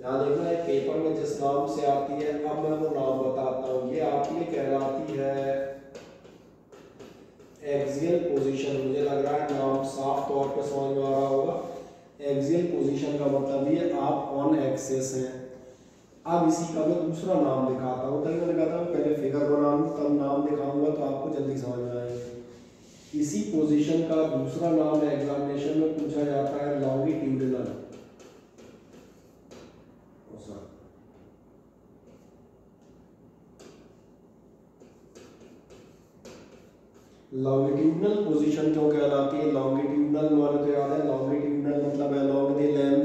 S1: यहाँ देखना है पेपर में जिस नाम से आती है, अब मैं वो नाम बताता हूँ। ये आपकी कहलाती है एक्सियल पोजीशन। मुझे लग रहा है नाम साफ तौर पर समझ में आ रहा होगा। एक्सियल पोजीशन का मतलब ये आप ऑन एक्सिस हैं। अब इसी का मैं दूसरा नाम दिखाता हूँ, तभी मैं दिखाता हूँ पहले फिगर बना लूँ तब नाम दिखाऊंगा तो आपको जल्दी समझ में आएगा। इसी पोजीशन का दूसरा नाम एग्जामिनेशन में पूछा जाता है लॉन्गिट्यूडिनल। लॉन्गिट्यूडिनल पोजीशन क्यों कहलाती है? लॉन्गिट्यूडिनल माने तो याद है, लॉन्गिट्यूडिनल मतलब अलोंग द लेंथ,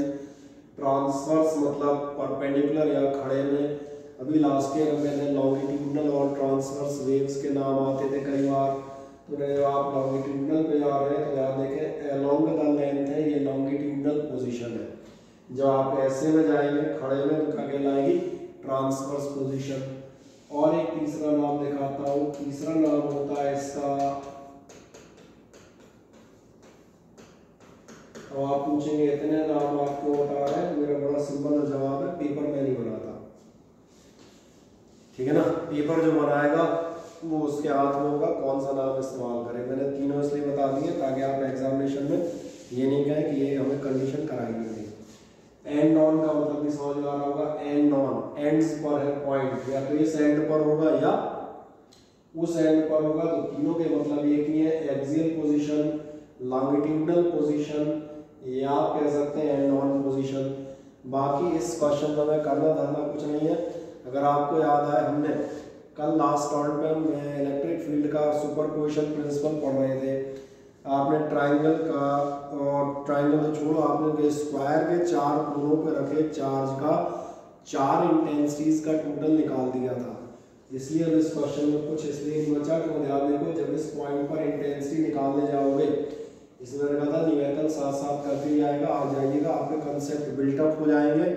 S1: ट्रांसवर्स मतलब परपेंडिकुलर या खड़े में। अभी लास्ट ईयर मैंने लॉन्गिट्यूडिनल और ट्रांसवर्स वेव्स के नाम आते थे कई बार, तो जब आप लॉन्गिट्यूडिनल पे जा रहे हैं तो याद देखें अलोंग द लेंथ है, ये लॉन्गिट्यूडिनल पोजीशन है। जब आप ऐसे में जाएंगे खड़े में तो क्या कहलाएगी? Transverse position. और एक तीसरा नाम दिखाता हूँ, तीसरा नाम होता है इसका, तो आप पूछेंगे इतने नाम आपको बता रहे हैं, मेरा बड़ा सिंपल जवाब है, पेपर में नहीं बनाता। ठीक है ना, पेपर जो बनाएगा वो उसके हाथ में होगा कौन सा नाम इस्तेमाल करें। मैंने तीनों इसलिए बता दिए ताकि आप एग्जामिनेशन में ये नहीं कहें कि ये हमें कंडीशन कराई नहीं। एंड ऑन का मतलब भी समझ में आ रहा होगा। एंड ऑन, एंड्स पर है पॉइंट, या तो इस एंड पर होगा या उस एंड पर होगा, तो तीनों के मतलब एक ही है, एक्सियल पोजीशन, लॉन्गिट्यूडिनल पोजीशन, या आप कह सकते हैं एंड ऑन पोजीशन। बाकी इस क्वेश्चन में मैं करना धरना कुछ नहीं है। अगर आपको याद आए, हमने कल लास्ट टर्म में इलेक्ट्रिक फील्ड का सुपरपोजिशन प्रिंसिपल पढ़ रहे थे। आपने ट्राइंगल का, और ट्राइंगल तो छोड़ो, आपने स्क्वायर के 4 कोनों पे रखे चार्ज का 4 इंटेंसिटीज का टोटल निकाल दिया था। इसलिए अब इस क्वेश्चन में कुछ इसलिए नहीं बचा कि ध्यान देखो, जब इस पॉइंट पर इंटेंसिटी निकालने जाओगे, इसमें मैंने कहा था न्यूमेरिकल साथ साथ करते जाएगा, आ जाइएगा, आपके कंसेप्ट बिल्टअप हो जाएंगे।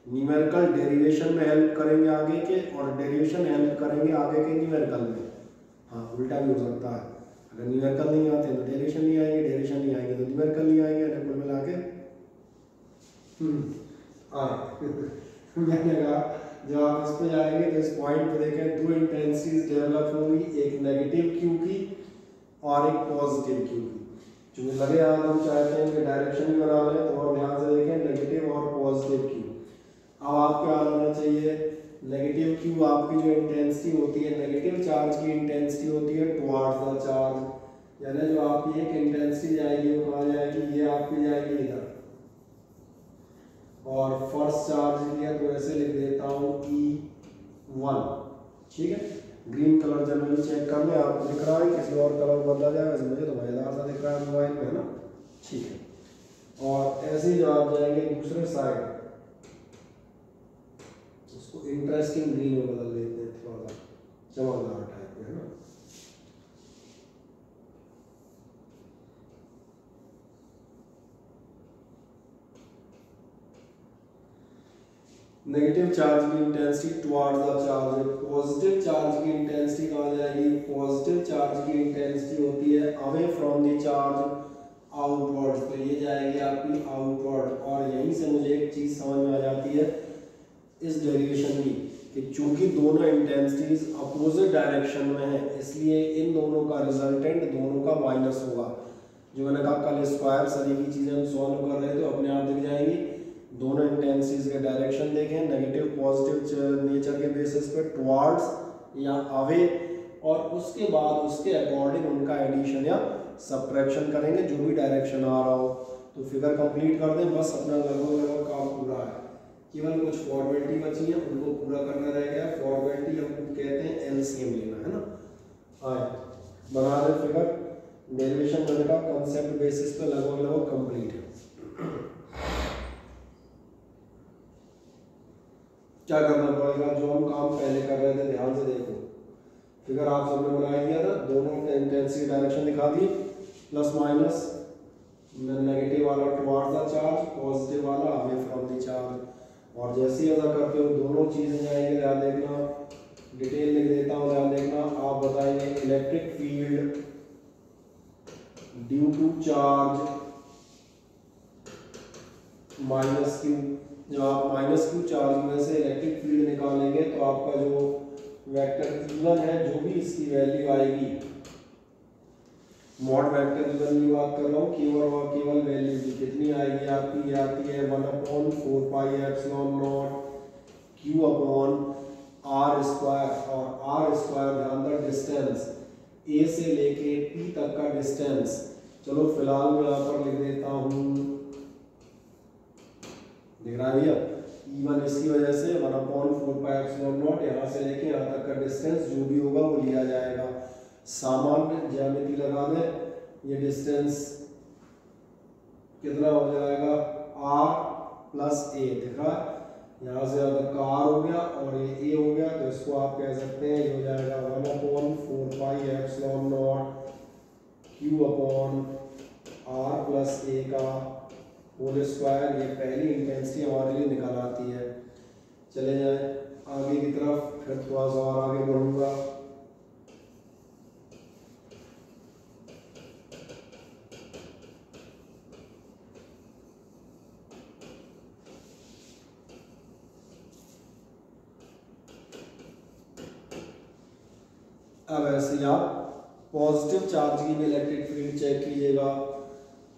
S1: न्यूमेरिकल डेरिवेशन में हेल्प करेंगे आगे के, और डेरिवेशन हेल्प करेंगे आगे के न्यूमेरिकल में। हाँ, उल्टा भी हो सकता है, अगर न्यूमेरिकल नहीं आते तो डेरिवेशन नहीं आएंगे, डेरिवेशन नहीं आएंगे तो न्यूमेरिकल नहीं आएंगे, कुल मिला के मैंने कहा जब आप इस पे जाएंगे तो इस पॉइंट पे देखें 2 इंटेंसिटीज डेवलप होंगी, एक नेगेटिव क्यू की और एक पॉजिटिव क्यू की। जो लगे आज हम चाहते हैं कि डायरेक्शन भी बना लें, तो और ध्यान से देखें नेगेटिव और पॉजिटिव क्यू। अब आपको याद होना चाहिए नेगेटिव क्यू आपकी जो इंटेंसिटी होती है, नेगेटिव चार्ज की इंटेंसिटी होती है टुवर्ड्स द चार्ज, यानी जो आपकी एक इंटेंसिटी जाएगी वो कहाँ जाएगी? ये आपकी जाएगी इधर। और फर्स्ट चार्ज लिया तो ऐसे लिख देता हूँ E1। ठीक है, ग्रीन कलर जनरली चेक कर लें, आपको दिख रहा है, किसी और कलर बदला जाए, वैसे मुझे तो मजेदार सा दिख रहा है मोबाइल में, है ना। ठीक है, और ऐसे ही जब आप जाएंगे दूसरे साइड, उसको इंटरेस्टिंग ग्रीन में बदल देते हैं, थोड़ा सा चमकदार टाइप में, है ना। नेगेटिव चार्ज की intensity towards the charge, positive charge की इंटेंसिटी कहाँ जाएगी? पॉजिटिव चार्ज की इंटेंसिटी होती है away from the charge outward, तो ये जाएगी आपकी आउटवर्ड। और यहीं से मुझे एक चीज समझ में आ जाती है, इस डेरिवेशन की कि चूंकि दोनों इंटेंसिटीज अपोजिट डायरेक्शन में है, इसलिए इन दोनों का रिजल्टेंट दोनों का माइनस होगा। जो मैंने कहा कल स्क्वायर सभी की चीज़ें हम सॉल्व कर रहे थे तो अपने आप दिख जाएंगी। दोनों इंटेंसिटीज के डायरेक्शन देखें, नेगेटिव पॉजिटिव नेचर के बेसिस पे टुवर्ड्स या अवे, और उसके बाद उसके अकॉर्डिंग उनका एडिशन या सब्ट्रैक्शन करेंगे जो भी डायरेक्शन आ रहा हो। तो फिगर कंप्लीट कर दें, बस अपना लगभग काम पूरा है। केवल कुछ फॉर्मेलिटी बची है, उनको पूरा करना रह गया। फॉर्मेलिटी हम कहते हैं एलसीएम लेना है ना। आए बना दें फिगर। डेरिवेशन मैंने का कॉन्सेप्ट बेसिस पे लगभग कंप्लीट है। क्या करना पड़ेगा, जो हम काम पहले कर रहे थे ध्यान से देखो। फिगर आप सबने बना दिया था, दोनों इंटेंसिटी डायरेक्शन दिखा दी, प्लस माइनस, नेगेटिव वाला टुवर्ड्स द चार्ज, पॉजिटिव वाला अवे फ्रॉम द चार्ज। और जैसे ही अदा करते हो दोनों चीजें जाएंगे, ध्यान देखना, डिटेल लिख देता हूँ, ध्यान देखना। आप बताएंगे electric field due to charge minus q. जब आप माइनस क्यू चार्ज में से इलेक्ट्रिक फील्ड निकालेंगे तो आपका जो वेक्टर E1 है, जो भी इसकी वैल्यू आएगी, मॉड वेक्टर E1 की बात कर रहा हूँ, केवल वैल्यू की कितनी आएगी आपकी, आती है 1/4 pi epsilon not Q upon R square. और R स्क्वायर ध्यान दो डिस्टेंस A से लेके P तक का डिस्टेंस। चलो फिलहाल मैं यहाँ पर लिख देता हूँ, दिख रहा है भैया, E1 इसकी वजह से 1/4 पाई एप्सिलॉन नॉट, यहाँ से लेके यहाँ तक का डिस्टेंस जो भी होगा वो लिया जाएगा। सामान्य ज्यामिति लगा दें, ये डिस्टेंस कितना हो जाएगा, R प्लस A दिख रहा है, यहाँ से अगर का R हो गया और ये A हो गया, तो इसको आप कह सकते हैं ये हो जाएगा 1/4 pi epsilon not Q upon R plus A का होल स्क्वायर। ये पहली इंटेंसिटी हमारे लिए निकल आती है। चले जाए आगे की तरफ, फिर थोड़ा सा और आगे बढ़ूंगा। अब ऐसे आप पॉजिटिव चार्ज की भी इलेक्ट्रिक फील्ड चेक कीजिएगा।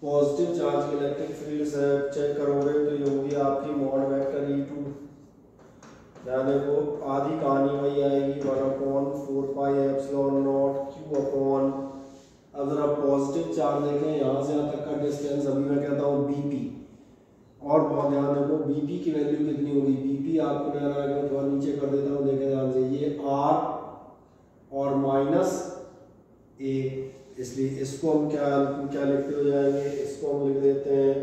S1: पॉजिटिव चार्ज की इलेक्ट्रिक फील्ड से चेक करोगे तो ये होगी आपकी मॉड वेक्टर E2। यानी वो आधी कहानी वही आएगी 1/4 pi epsilon not Q upon. अब जरा पॉजिटिव चार्ज देखें, यहाँ से यहाँ तक का डिस्टेंस अभी मैं कहता हूँ BP, और बहुत ध्यान देखो BP की वैल्यू कितनी होगी। BP आपको ध्यान आएगा, थोड़ा नीचे कर देता हूँ, देखें ध्यान से, ये R और माइनस A, इसलिए इसको हम क्या लिखते हो जाएंगे, इसको हम लिख देते हैं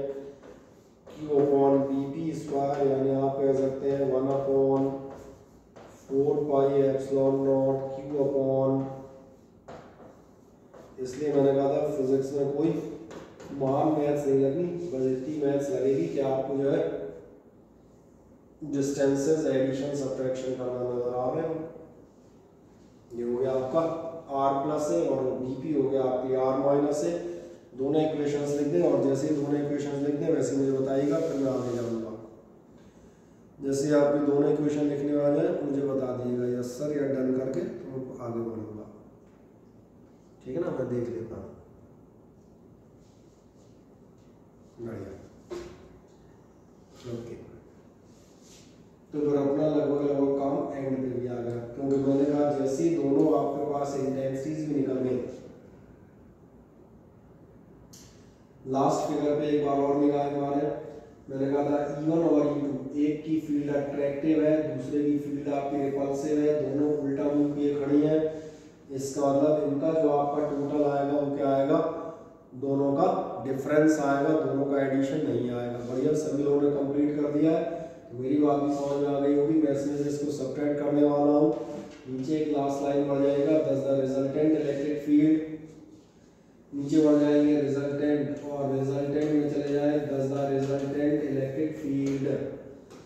S1: Q अपॉन BP स्क्वायर, यानी आप कह सकते हैं 1/4 pi epsilon not Q upon. इसलिए मैंने कहा था फिजिक्स में कोई महान मैथ्स नहीं लगनी, बस इतनी मैथ्स लगेगी कि आपको जो है डिस्टेंसेस एडिशन सब्ट्रैक्शन करना नजर आ रहे हो। ये हो गया आपका R प्लस है और BP हो गया आपकी R माइनस है। दोनों इक्वेशंस लिख दें, और जैसे ही दोनों इक्वेशंस लिख दें वैसे मुझे बताइएगा, फिर मैं आगे जाऊँगा। जैसे आपके दोनों इक्वेशन लिखने वाले हैं मुझे बता दीजिएगा यस सर या डन करके, तो मैं आगे बढ़ूँगा। ठीक है ना, मैं देख लेता हूँ। बढ़िया, ओके। तो फिर अपना लगभग काम एंड पे भी आ गया, क्योंकि मैंने कहा जैसे ही दोनों आपके पास इंटेंसिटीज भी निकल गई। लास्ट फिगर पे एक बार और निगाह मारे, मैंने कहा था E1 और E2, एक की फील्ड अट्रैक्टिव है, दूसरे की फील्ड आपकी रिपल्सिव है, दोनों उल्टा मुंह किए खड़ी हैं। इसका मतलब इनका जो आपका टोटल आएगा वो क्या आएगा, दोनों का डिफरेंस आएगा, दोनों का एडिशन नहीं आएगा। बढ़िया, सभी लोगों ने कंप्लीट कर दिया है, तो मेरी बात भी समझ में आ गई होगी। मैं इसमें से इसको सब्ट्रैक्ट करने वाला हूँ। नीचे एक लास्ट लाइन बढ़ जाएगा, दस द रिजल्टेंट इलेक्ट्रिक फील्ड, नीचे बढ़ जाएंगे रिजल्टेंट, और रिजल्टेंट में चले जाए दस द रिजल्टेंट इलेक्ट्रिक फील्ड।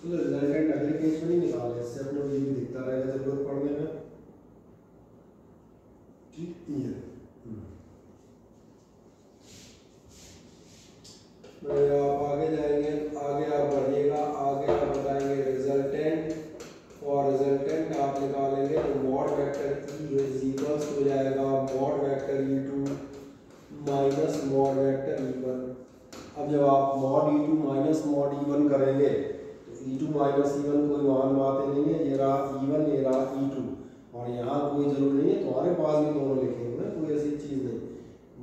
S1: तो रिजल्टेंट अगले पेज में नहीं निकाले, इससे अपने को ये भी दिखता रहेगा जरूरत पड़ने में। ठीक है, आप आगे जाएंगे, आगे आप बढ़िएगा, आगे आप बताएंगे resultant mod vector E2 minus mod vector E1। अब जब आप mod E2 minus mod E1 करेंगे तो E2 माइनस E1 कोई महान बातें नहीं है, ये रहा E1 ये रहा E2, और यहाँ कोई जरूर नहीं है तुम्हारे पास भी दोनों लिखे हुए हैं, कोई ऐसी चीज़ नहीं।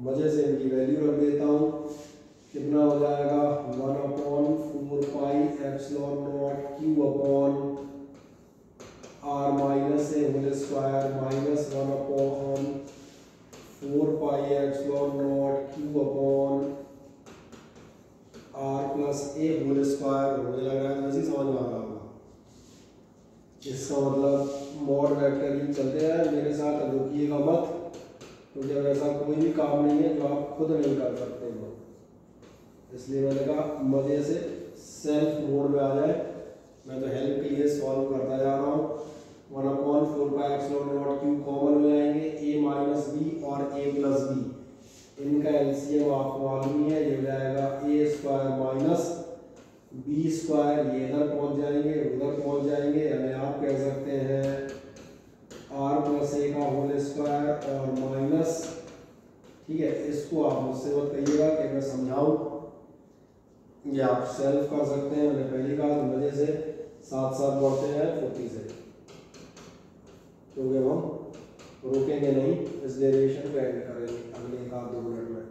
S1: मजे से इनकी वैल्यू रख देता हूँ, कितना हो जाएगा 1/4 pi epsilon not Q upon R minus a whole square minus 1/4 pi epsilon not Q upon R plus a whole square. मुझे लग रहा है वैसे ही समझ में आ रहा होगा। इसका मतलब मॉड वेक्टर ही चलते हैं मेरे साथ, रुकिएगा मत, क्योंकि अब ऐसा कोई भी काम नहीं है जो आप खुद नहीं कर सकते हो, इसलिए मैंने कहा मजे से सेल्फ मोड में आ जाए। मैं तो हेल्प के लिए सॉल्व करता जा रहा हूँ। 1/4 pi epsilon not Q common हो जाएंगे, a माइनस बी और a प्लस बी, इनका एलसीएम आपको मालूम ही है, ये हो जाएगा a square minus b square, ये इधर पहुंच जाएंगे उधर पहुंच जाएंगे, यानी आप कह सकते हैं r प्लस ए का होल स्क्वायर और माइनस, ठीक है, इसको आप मुझसे मत कहिएगा कि मैं समझाऊं, ये आप सेल्फ कर सकते हैं। मैंने पहली बार मजे से साथ साथ बढ़ते हैं 40 से, क्योंकि हम रुकेंगे नहीं, इस डेरिवेशन को एंड करेंगे अगले 1-2 मिनट में।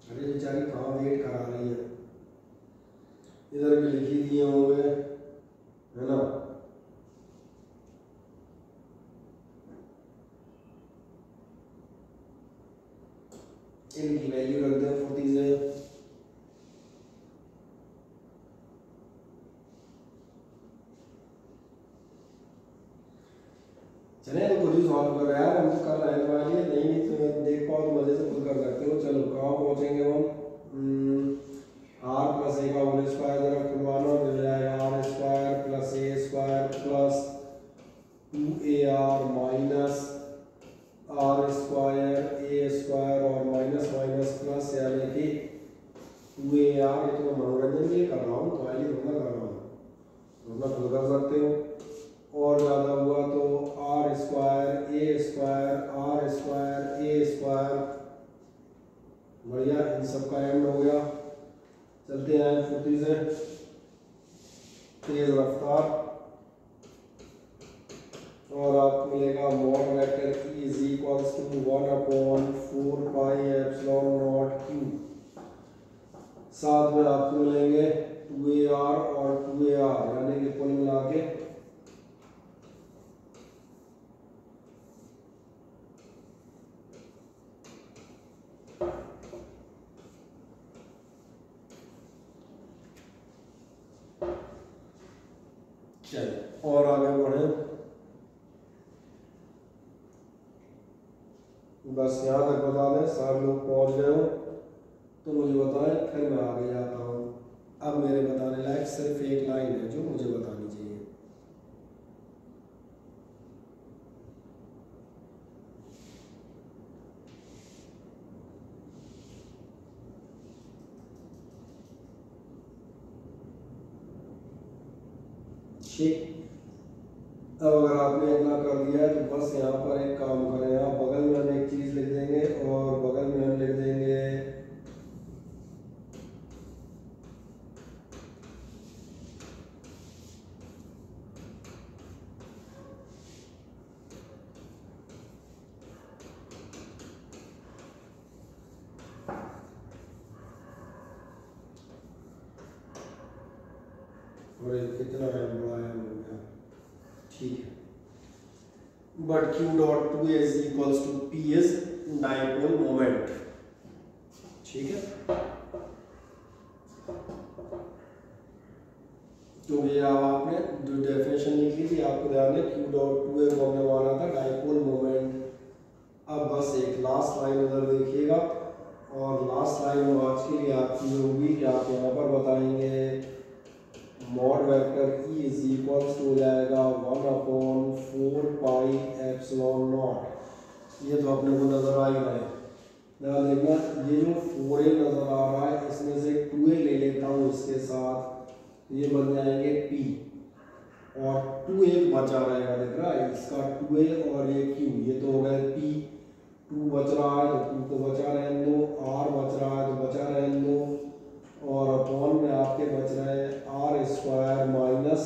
S1: अरे बेचारी कहाँ वेट करा रही है, इधर भी लिख ही दिए होंगे, है ना। इनकी वैल्यू रख दें 40 से। चले तो खुद ही सॉल्व कर रहे हैं यार, हम तो कर रहे हैं तुम्हारे लिए, नहीं तो देख पाओ तो मजे से खुद कर सकते हो। चलो कहाँ पहुँचेंगे हम, r प्लस ए का होल स्क्वायर जरा खुलवाना, मिल जाएगा r square plus A square plus 2ar minus r square A square और माइनस माइनस प्लस, यानी कि 2ar। ये तो मैं मनोरंजन के लिए कर रहा हूँ, तुम्हारे लिए थोड़ा कर रहा हूँ, तुम खुद कर सकते हो। और ज़्यादा हुआ तो r square A square r square A square, बढ़िया, इन सब का एंड हो गया। चलते हैं 40 से, तेज रफ्तार, और आपको मिलेगा mod vector E is equals to 1/4 pi epsilon not Q, साथ में आपको मिलेंगे 2ar और 2ar, यानी कि कुल मिला के चलिए और आगे बढ़े। बस यहाँ तक बता दें, सारे लोग पहुँच गए हो तो मुझे बताएं, फिर मैं आगे जाता हूँ। अब मेरे बताने लायक सिर्फ एक लाइन है जो मुझे बतानी चाहिए। ठीक, अब अगर आपने इतना कर दिया है तो बस यहाँ पर एक काम करें, आप बगल में हम एक चीज़ लिख देंगे और बगल में हम लिख देंगे और कितना है बड़ा है हो गया, ठीक है। But Q dot 2 is equals to P is dipole moment, ठीक है। तो ये अब आपने जो डेफिनेशन लिखी थी आपको ध्यान है, Q डॉट 2 को हमने माना था डाइपोल मोमेंट। अब बस एक लास्ट लाइन उधर देखिएगा और लास्ट लाइन आज के लिए आपकी होगी कि आप यहाँ पर बताएंगे mod vector e is equals हो जाएगा 1/4 पाई एप्सिलॉन नॉट। ये तो अपने को नजर आ ही रहा है। देखना ये जो 4a नजर आ रहा है इसमें से 2a ले लेता हूँ इसके साथ, ये बन जाएंगे p और 2a बचा रहेगा, देख रहा है इसका 2a और ये q, ये तो हो गए p। 2 बच रहा है तो 2 को बचा रहने दो, r बच रहा है तो बचा रहने दो और अपॉन में आपके बच रहे हैं r square minus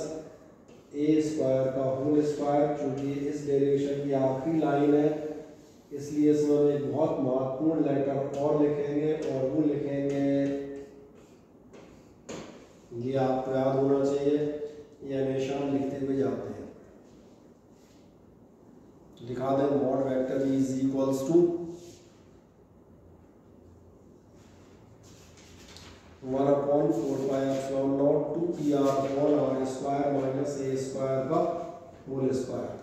S1: a square का होल स्क्वायर। चूंकि इस डेरिवेशन की आखिरी लाइन है इसलिए इसमें हम एक बहुत महत्वपूर्ण लेटर और लिखेंगे और वो लिखेंगे, ये आपको याद होना चाहिए, ये हमेशा हम लिखते हुए जाते हैं। लिखा दें mod vector is equals to 1/4 pi epsilon not 2pr upon r square minus a square का होल स्क्वायर।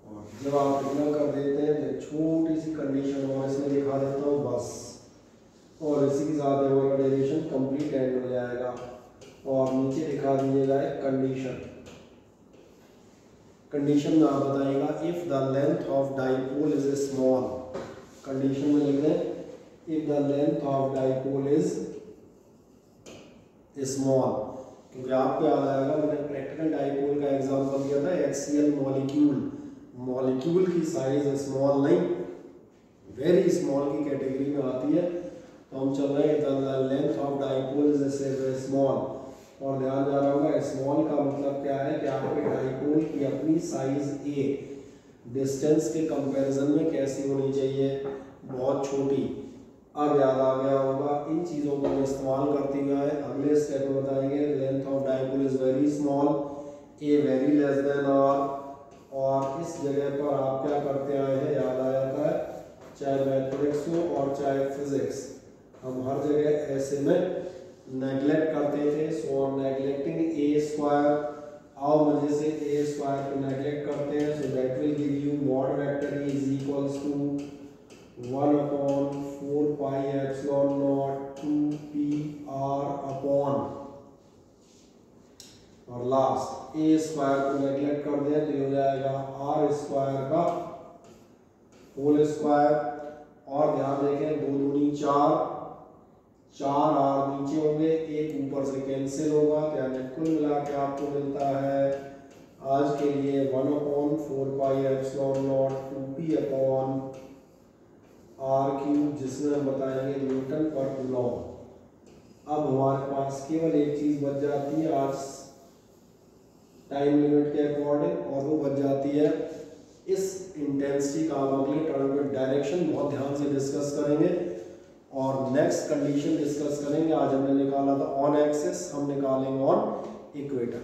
S1: और जब आप इतना कर देते हैं तो छोटी सी कंडीशन और इसमें दिखा देता हूँ बस, और इसी के साथ हमारा डेरिवेशन कंप्लीट एंड हो जाएगा। और नीचे दिखा दीजिएगा एक कंडीशन, कंडीशन में आप बताइएगा if the length of dipole is small, condition में लिख दें if the length of dipole is small. क्योंकि आपको याद आएगा मैंने प्रैक्टिकल डाइपोल का एग्जांपल दिया था HCl मॉलिक्यूल, मॉलिक्यूल की साइज स्मॉल नहीं वेरी स्मॉल की कैटेगरी में आती है। तो हम चल रहे हैं the length of dipole is small, और ध्यान जा रहा होगा स्मॉल का मतलब क्या है कि आपके डाइपोल की अपनी साइज a डिस्टेंस के कंपैरिजन में कैसी होनी चाहिए, बहुत छोटी। अब याद आ गया होगा, इन चीज़ों को हम इस्तेमाल करते हुए अगले स्टेप में बताएंगे length of dipole is very small, a very less than r। और इस जगह पर आप क्या करते आए हैं याद आ जाता है, चाहे मैथमेटिक्स हो और चाहे फिजिक्स, हम हर जगह ऐसे में नेगलेक्ट करते थे। सो नेगलेक्टिंग a स्क्वायर, आओ मजे से a स्क्वायर को नेगलेक्ट करते हैं। So that will give you mod vector is equals to 1/4 pi epsilon not 2pr upon, और लास्ट a स्क्वायर को नेगलेक्ट कर दें तो ये हो जाएगा r स्क्वायर का होल स्क्वायर। और ध्यान देखें 2 दूनी 4, 4r नीचे होंगे, एक ऊपर से कैंसिल होगा, तो यानी कुल मिला के आपको मिलता है आज के लिए 1/4 pi epsilon not 2p upon r3, जिसमें हम बताएंगे न्यूटन पर कूलॉम। अब हमारे पास केवल एक चीज बच जाती है आज टाइम लिमिट के अकॉर्डिंग, और वो बच जाती है इस इंटेंसिटी का हम अगले टर्म में डायरेक्शन बहुत ध्यान से डिस्कस करेंगे और नेक्स्ट कंडीशन डिस्कस करेंगे। आज हमने निकाला था ऑन एक्सिस, हम निकालेंगे ऑन इक्वेटर।